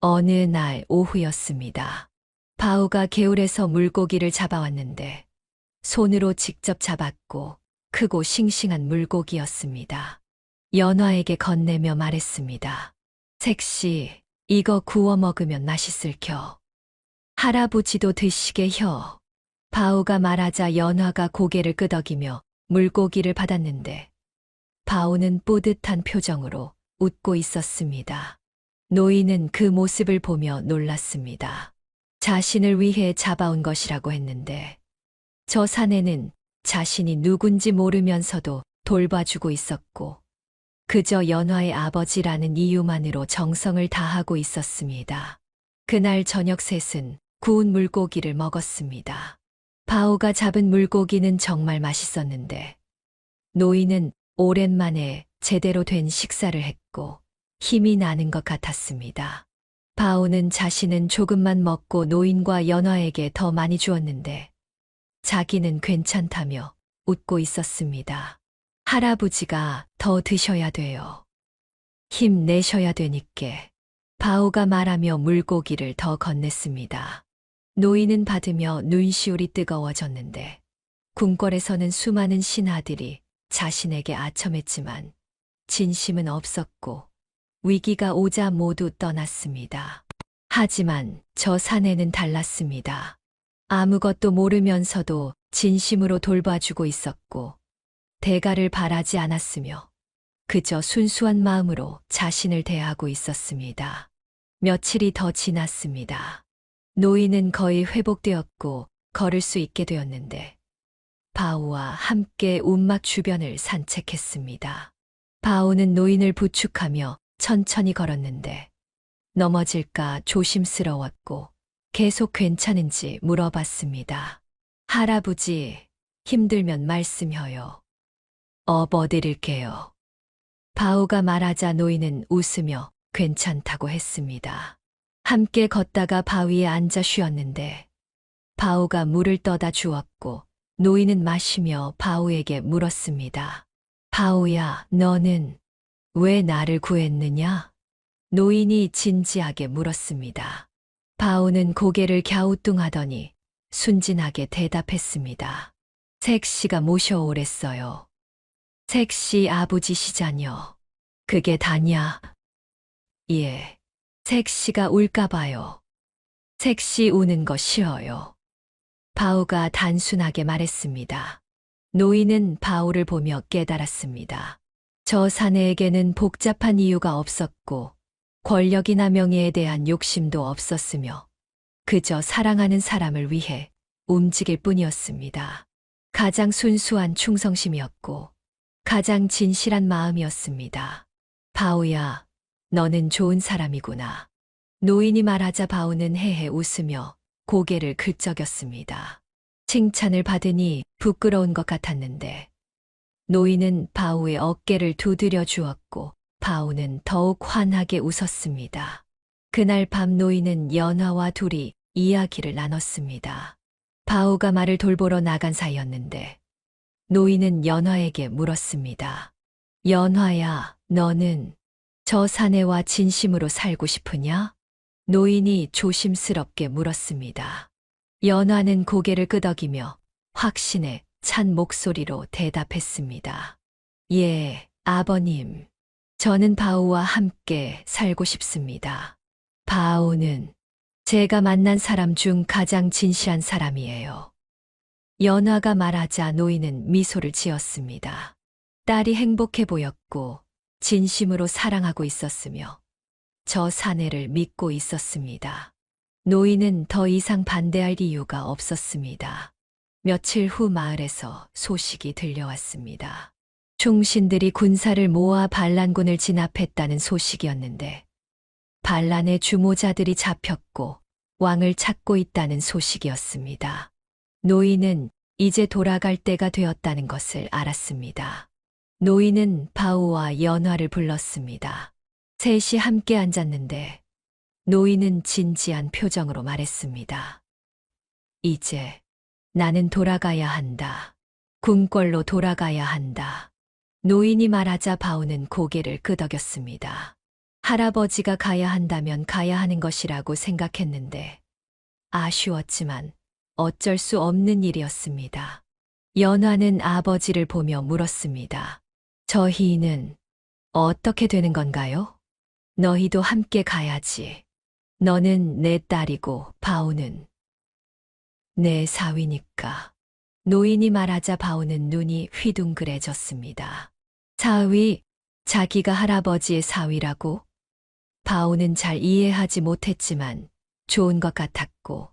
어느 날 오후였습니다. 바우가 개울에서 물고기를 잡아왔는데 손으로 직접 잡았고 크고 싱싱한 물고기였습니다. 연화에게 건네며 말했습니다. 색시, 이거 구워 먹으면 맛있을겨. 할아버지도 드시게 혀. 바우가 말하자 연화가 고개를 끄덕이며 물고기를 받았는데 바우는 뿌듯한 표정으로 웃고 있었습니다. 노인은 그 모습을 보며 놀랐습니다. 자신을 위해 잡아온 것이라고 했는데 저 사내는 자신이 누군지 모르면서도 돌봐주고 있었고 그저 연화의 아버지라는 이유만으로 정성을 다하고 있었습니다. 그날 저녁 셋은 구운 물고기를 먹었습니다. 바우가 잡은 물고기는 정말 맛있었는데 노인은 오랜만에 제대로 된 식사를 했고 힘이 나는 것 같았습니다. 바우는 자신은 조금만 먹고 노인과 연화에게 더 많이 주었는데 자기는 괜찮다며 웃고 있었습니다. 할아버지가 더 드셔야 돼요. 힘내셔야 되니께. 바우가 말하며 물고기를 더 건넸습니다. 노인은 받으며 눈시울이 뜨거워졌는데 궁궐에서는 수많은 신하들이 자신에게 아첨했지만 진심은 없었고 위기가 오자 모두 떠났습니다. 하지만 저 사내는 달랐습니다. 아무것도 모르면서도 진심으로 돌봐주고 있었고, 대가를 바라지 않았으며, 그저 순수한 마음으로 자신을 대하고 있었습니다. 며칠이 더 지났습니다. 노인은 거의 회복되었고 걸을 수 있게 되었는데, 바오와 함께 운막 주변을 산책했습니다. 바오는 노인을 부축하며 천천히 걸었는데, 넘어질까 조심스러웠고 계속 괜찮은지 물어봤습니다. 할아버지, 힘들면 말씀혀요. 업어드릴게요. 바오가 말하자 노인은 웃으며 괜찮다고 했습니다. 함께 걷다가 바위에 앉아 쉬었는데, 바오가 물을 떠다 주었고 노인은 마시며 바오에게 물었습니다. 바오야, 너는 왜 나를 구했느냐? 노인이 진지하게 물었습니다. 바오는 고개를 갸우뚱하더니 순진하게 대답했습니다. 색씨가 모셔오랬어요. 색씨 아버지시자녀. 그게 다냐? 예. 색씨가 울까봐요. 색씨 우는 거 싫어요. 바오가 단순하게 말했습니다. 노인은 바오를 보며 깨달았습니다. 저 사내에게는 복잡한 이유가 없었고, 권력이나 명예에 대한 욕심도 없었으며, 그저 사랑하는 사람을 위해 움직일 뿐이었습니다. 가장 순수한 충성심이었고, 가장 진실한 마음이었습니다. 바오야, 너는 좋은 사람이구나. 노인이 말하자 바오는 헤헤 웃으며 고개를 긁적였습니다. 칭찬을 받으니 부끄러운 것 같았는데, 노인은 바오의 어깨를 두드려 주었고 바오는 더욱 환하게 웃었습니다. 그날 밤 노인은 연화와 둘이 이야기를 나눴습니다. 바오가 말을 돌보러 나간 사이였는데, 노인은 연화에게 물었습니다. 연화야, 너는 저 사내와 진심으로 살고 싶으냐? 노인이 조심스럽게 물었습니다. 연화는 고개를 끄덕이며 확신에 찬 목소리로 대답했습니다. 예, 아버님. 저는 바오와 함께 살고 싶습니다. 바오는 제가 만난 사람 중 가장 진실한 사람이에요. 연화가 말하자 노인은 미소를 지었습니다. 딸이 행복해 보였고 진심으로 사랑하고 있었으며 저 사내를 믿고 있었습니다. 노인은 더 이상 반대할 이유가 없었습니다. 며칠 후 마을에서 소식이 들려왔습니다. 충신들이 군사를 모아 반란군을 진압했다는 소식이었는데, 반란의 주모자들이 잡혔고 왕을 찾고 있다는 소식이었습니다. 노인은 이제 돌아갈 때가 되었다는 것을 알았습니다. 노인은 바오와 연화를 불렀습니다. 셋이 함께 앉았는데 노인은 진지한 표정으로 말했습니다. 이제 나는 돌아가야 한다. 궁궐로 돌아가야 한다. 노인이 말하자 바오는 고개를 끄덕였습니다. 할아버지가 가야 한다면 가야 하는 것이라고 생각했는데 아쉬웠지만 어쩔 수 없는 일이었습니다. 연화는 아버지를 보며 물었습니다. 저희는 어떻게 되는 건가요? 너희도 함께 가야지. 너는 내 딸이고 바오는 내 사위니까. 노인이 말하자 바오는 눈이 휘둥그레졌습니다. 사위, 자기가 할아버지의 사위라고? 바오는 잘 이해하지 못했지만 좋은 것 같았고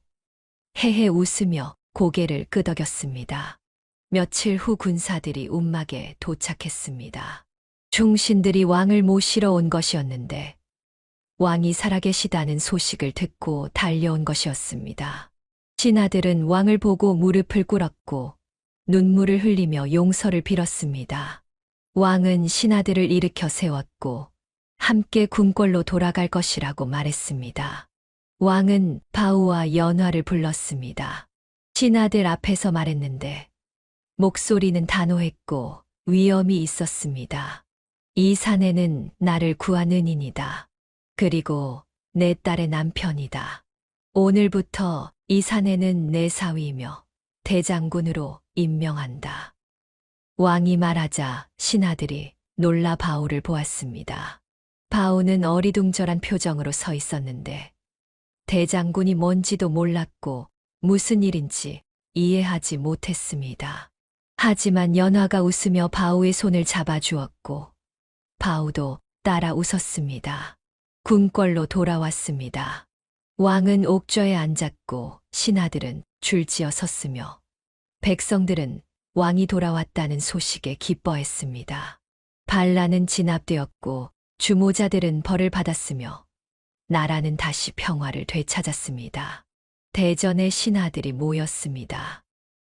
헤헤 웃으며 고개를 끄덕였습니다. 며칠 후 군사들이 운막에 도착했습니다. 충신들이 왕을 모시러 온 것이었는데 왕이 살아계시다는 소식을 듣고 달려온 것이었습니다. 신하들은 왕을 보고 무릎을 꿇었고 눈물을 흘리며 용서를 빌었습니다. 왕은 신하들을 일으켜 세웠고 함께 궁궐로 돌아갈 것이라고 말했습니다. 왕은 바오와 연화를 불렀습니다. 신하들 앞에서 말했는데 목소리는 단호했고 위엄이 있었습니다. 이 사내는 나를 구한 은인이다. 그리고 내 딸의 남편이다. 오늘부터 이 사내는 내 사위이며 대장군으로 임명한다. 왕이 말하자 신하들이 놀라 바오를 보았습니다. 바오는 어리둥절한 표정으로 서 있었는데 대장군이 뭔지도 몰랐고 무슨 일인지 이해하지 못했습니다. 하지만 연화가 웃으며 바오의 손을 잡아주었고 바오도 따라 웃었습니다. 궁궐로 돌아왔습니다. 왕은 옥좌에 앉았고 신하들은 줄지어 섰으며 백성들은 왕이 돌아왔다는 소식에 기뻐했습니다. 반란은 진압되었고 주모자들은 벌을 받았으며 나라는 다시 평화를 되찾았습니다. 대전의 신하들이 모였습니다.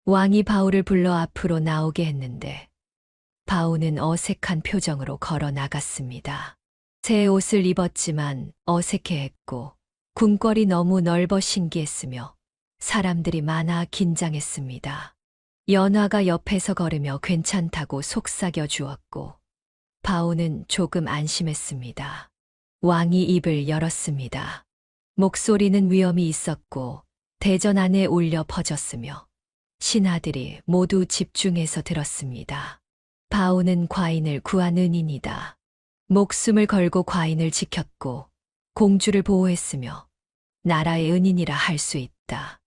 왕이 바오를 불러 앞으로 나오게 했는데 바오는 어색한 표정으로 걸어 나갔습니다. 새 옷을 입었지만 어색해했고 궁궐이 너무 넓어 신기했으며 사람들이 많아 긴장했습니다. 연화가 옆에서 걸으며 괜찮다고 속삭여 주었고 바오는 조금 안심했습니다. 왕이 입을 열었습니다. 목소리는 위엄이 있었고 대전 안에 울려 퍼졌으며 신하들이 모두 집중해서 들었습니다. 바오는 과인을 구한 은인이다. 목숨을 걸고 과인을 지켰고 공주를 보호했으며 나라의 은인이라 할 수 있다.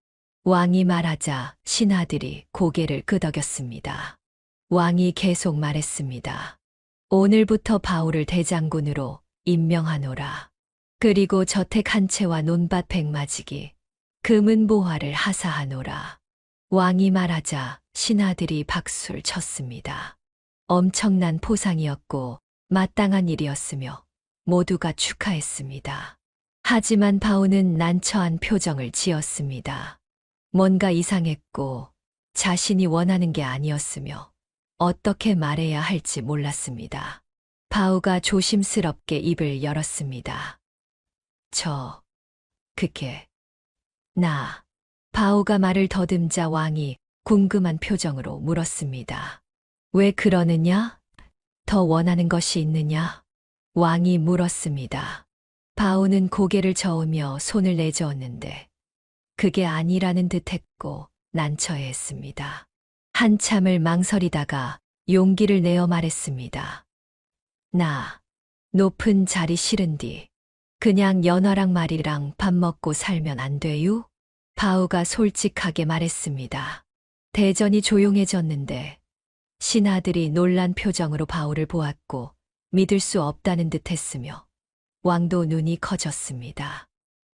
왕이 말하자 신하들이 고개를 끄덕였습니다. 왕이 계속 말했습니다. 오늘부터 바오를 대장군으로 임명하노라. 그리고 저택 한 채와 논밭 100마지기, 금은보화를 하사하노라. 왕이 말하자 신하들이 박수를 쳤습니다. 엄청난 포상이었고 마땅한 일이었으며 모두가 축하했습니다. 하지만 바오는 난처한 표정을 지었습니다. 뭔가 이상했고 자신이 원하는 게 아니었으며 어떻게 말해야 할지 몰랐습니다. 바오가 조심스럽게 입을 열었습니다. 그게, 바오가 말을 더듬자 왕이 궁금한 표정으로 물었습니다. 왜 그러느냐? 더 원하는 것이 있느냐? 왕이 물었습니다. 바오는 고개를 저으며 손을 내저었는데 그게 아니라는 듯했고 난처해했습니다. 한참을 망설이다가 용기를 내어 말했습니다. 높은 자리 싫은디 그냥 연화랑 말이랑 밥 먹고 살면 안 돼요? 바오가 솔직하게 말했습니다. 대전이 조용해졌는데 신하들이 놀란 표정으로 바오를 보았고 믿을 수 없다는 듯했으며 왕도 눈이 커졌습니다.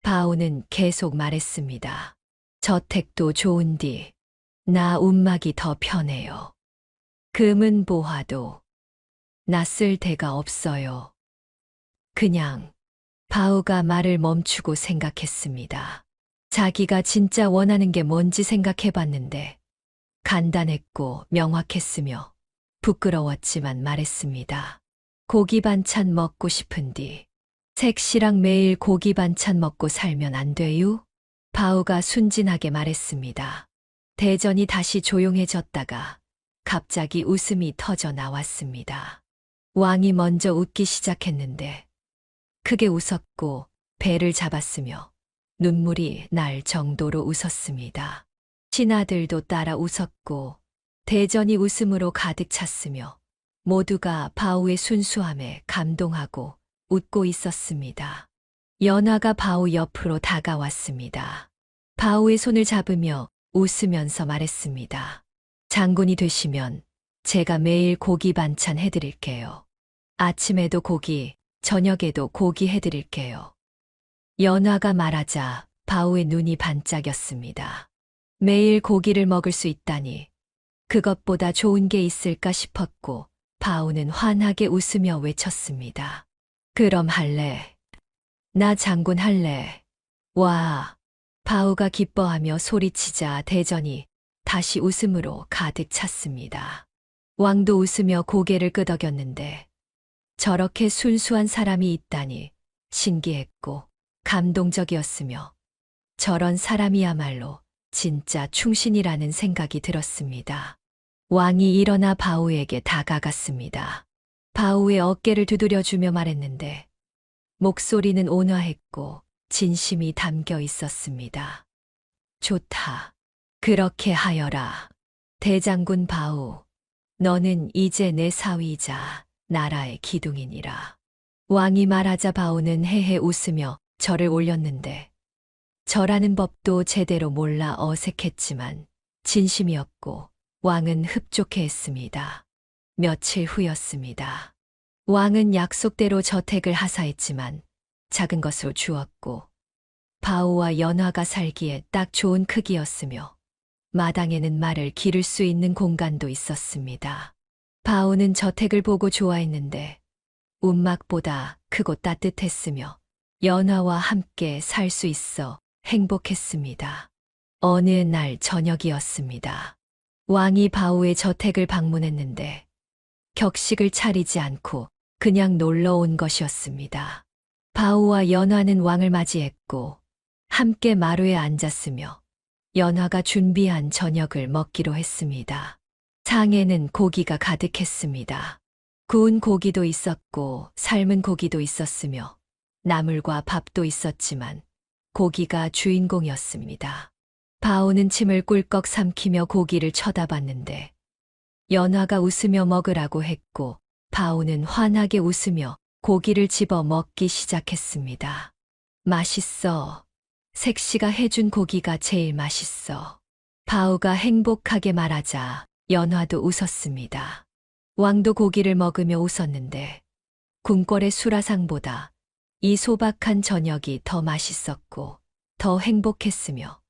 바오는 계속 말했습니다. 저택도 좋은디 나 움막이 더 편해요. 금은보화도 나 쓸 데가 없어요. 그냥 바오가 말을 멈추고 생각했습니다. 자기가 진짜 원하는 게 뭔지 생각해봤는데 간단했고 명확했으며 부끄러웠지만 말했습니다. 고기 반찬 먹고 싶은디 색시랑 매일 고기 반찬 먹고 살면 안 돼요? 바오가 순진하게 말했습니다. 대전이 다시 조용해졌다가 갑자기 웃음이 터져 나왔습니다. 왕이 먼저 웃기 시작했는데 크게 웃었고 배를 잡았으며 눈물이 날 정도로 웃었습니다. 신하들도 따라 웃었고 대전이 웃음으로 가득 찼으며 모두가 바오의 순수함에 감동하고 웃고 있었습니다. 연화가 바오 옆으로 다가왔습니다. 바오의 손을 잡으며 웃으면서 말했습니다. 장군이 되시면 제가 매일 고기 반찬 해드릴게요. 아침에도 고기, 저녁에도 고기 해드릴게요. 연화가 말하자 바오의 눈이 반짝였습니다. 매일 고기를 먹을 수 있다니 그것보다 좋은 게 있을까 싶었고 바오는 환하게 웃으며 외쳤습니다. 그럼 할래. 나 장군 할래. 와. 바오가 기뻐하며 소리치자 대전이 다시 웃음으로 가득 찼습니다. 왕도 웃으며 고개를 끄덕였는데 저렇게 순수한 사람이 있다니 신기했고 감동적이었으며 저런 사람이야말로 진짜 충신이라는 생각이 들었습니다. 왕이 일어나 바오에게 다가갔습니다. 바오의 어깨를 두드려주며 말했는데 목소리는 온화했고 진심이 담겨 있었습니다. 좋다. 그렇게 하여라. 대장군 바오, 너는 이제 내 사위이자 나라의 기둥이니라. 왕이 말하자 바오는 헤헤 웃으며 절을 올렸는데 절하는 법도 제대로 몰라 어색했지만 진심이었고 왕은 흡족해했습니다. 며칠 후였습니다. 왕은 약속대로 저택을 하사했지만 작은 것으로 주었고 바오와 연화가 살기에 딱 좋은 크기였으며 마당에는 말을 기를 수 있는 공간도 있었습니다. 바오는 저택을 보고 좋아했는데 움막보다 크고 따뜻했으며 연화와 함께 살 수 있어 행복했습니다. 어느 날 저녁이었습니다. 왕이 바오의 저택을 방문했는데 격식을 차리지 않고 그냥 놀러 온 것이었습니다. 바오와 연화는 왕을 맞이했고 함께 마루에 앉았으며 연화가 준비한 저녁을 먹기로 했습니다. 상에는 고기가 가득했습니다. 구운 고기도 있었고 삶은 고기도 있었으며 나물과 밥도 있었지만 고기가 주인공이었습니다. 바오는 침을 꿀꺽 삼키며 고기를 쳐다봤는데 연화가 웃으며 먹으라고 했고 바오는 환하게 웃으며 고기를 집어 먹기 시작했습니다. 맛있어. 색시가 해준 고기가 제일 맛있어. 바오가 행복하게 말하자 연화도 웃었습니다. 왕도 고기를 먹으며 웃었는데 궁궐의 수라상보다 이 소박한 저녁이 더 맛있었고 더 행복했으며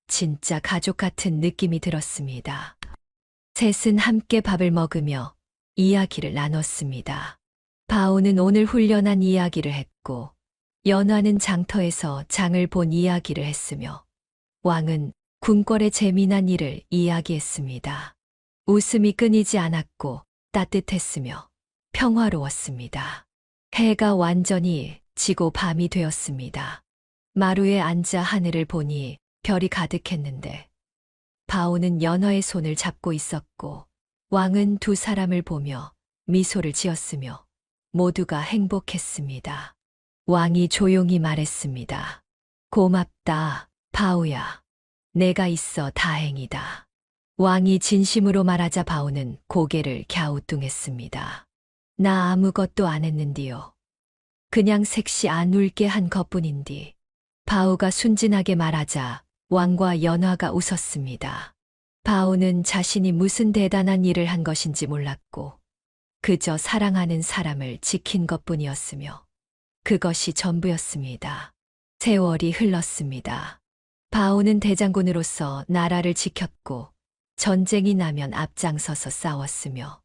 진짜 가족 같은 느낌이 들었습니다. 셋은 함께 밥을 먹으며 이야기를 나눴습니다. 바오는 오늘 훈련한 이야기를 했고 연화는 장터에서 장을 본 이야기를 했으며 왕은 궁궐의 재미난 일을 이야기했습니다. 웃음이 끊이지 않았고 따뜻했으며 평화로웠습니다. 해가 완전히 지고 밤이 되었습니다. 마루에 앉아 하늘을 보니 별이 가득했는데 바오는 연화의 손을 잡고 있었고 왕은 두 사람을 보며 미소를 지었으며 모두가 행복했습니다. 왕이 조용히 말했습니다. 고맙다, 바오야. 내가 있어 다행이다. 왕이 진심으로 말하자 바오는 고개를 갸우뚱했습니다. 나 아무것도 안 했는디요. 그냥 색시 안 울게 한 것뿐인디. 바오가 순진하게 말하자 왕과 연화가 웃었습니다. 바오는 자신이 무슨 대단한 일을 한 것인지 몰랐고 그저 사랑하는 사람을 지킨 것뿐이었으며 그것이 전부였습니다. 세월이 흘렀습니다. 바오는 대장군으로서 나라를 지켰고 전쟁이 나면 앞장서서 싸웠으며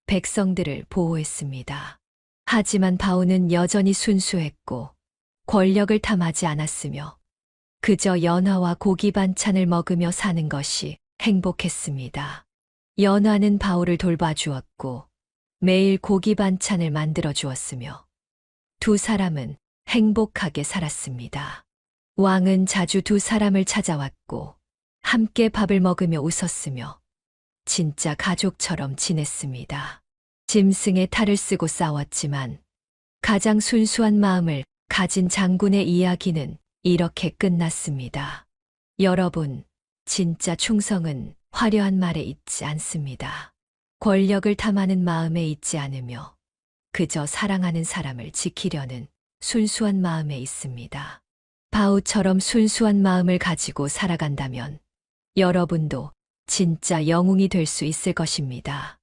백성들을 보호했습니다. 하지만 바오는 여전히 순수했고 권력을 탐하지 않았으며 그저 연화와 고기 반찬을 먹으며 사는 것이 행복했습니다. 연화는 바오를 돌봐주었고 매일 고기 반찬을 만들어 주었으며 두 사람은 행복하게 살았습니다. 왕은 자주 두 사람을 찾아왔고 함께 밥을 먹으며 웃었으며 진짜 가족처럼 지냈습니다. 짐승의 탈을 쓰고 싸웠지만 가장 순수한 마음을 가진 장군의 이야기는 이렇게 끝났습니다. 여러분, 진짜 충성은 화려한 말에 있지 않습니다. 권력을 탐하는 마음에 있지 않으며 그저 사랑하는 사람을 지키려는 순수한 마음에 있습니다. 바오처럼 순수한 마음을 가지고 살아간다면 여러분도 진짜 영웅이 될 수 있을 것입니다.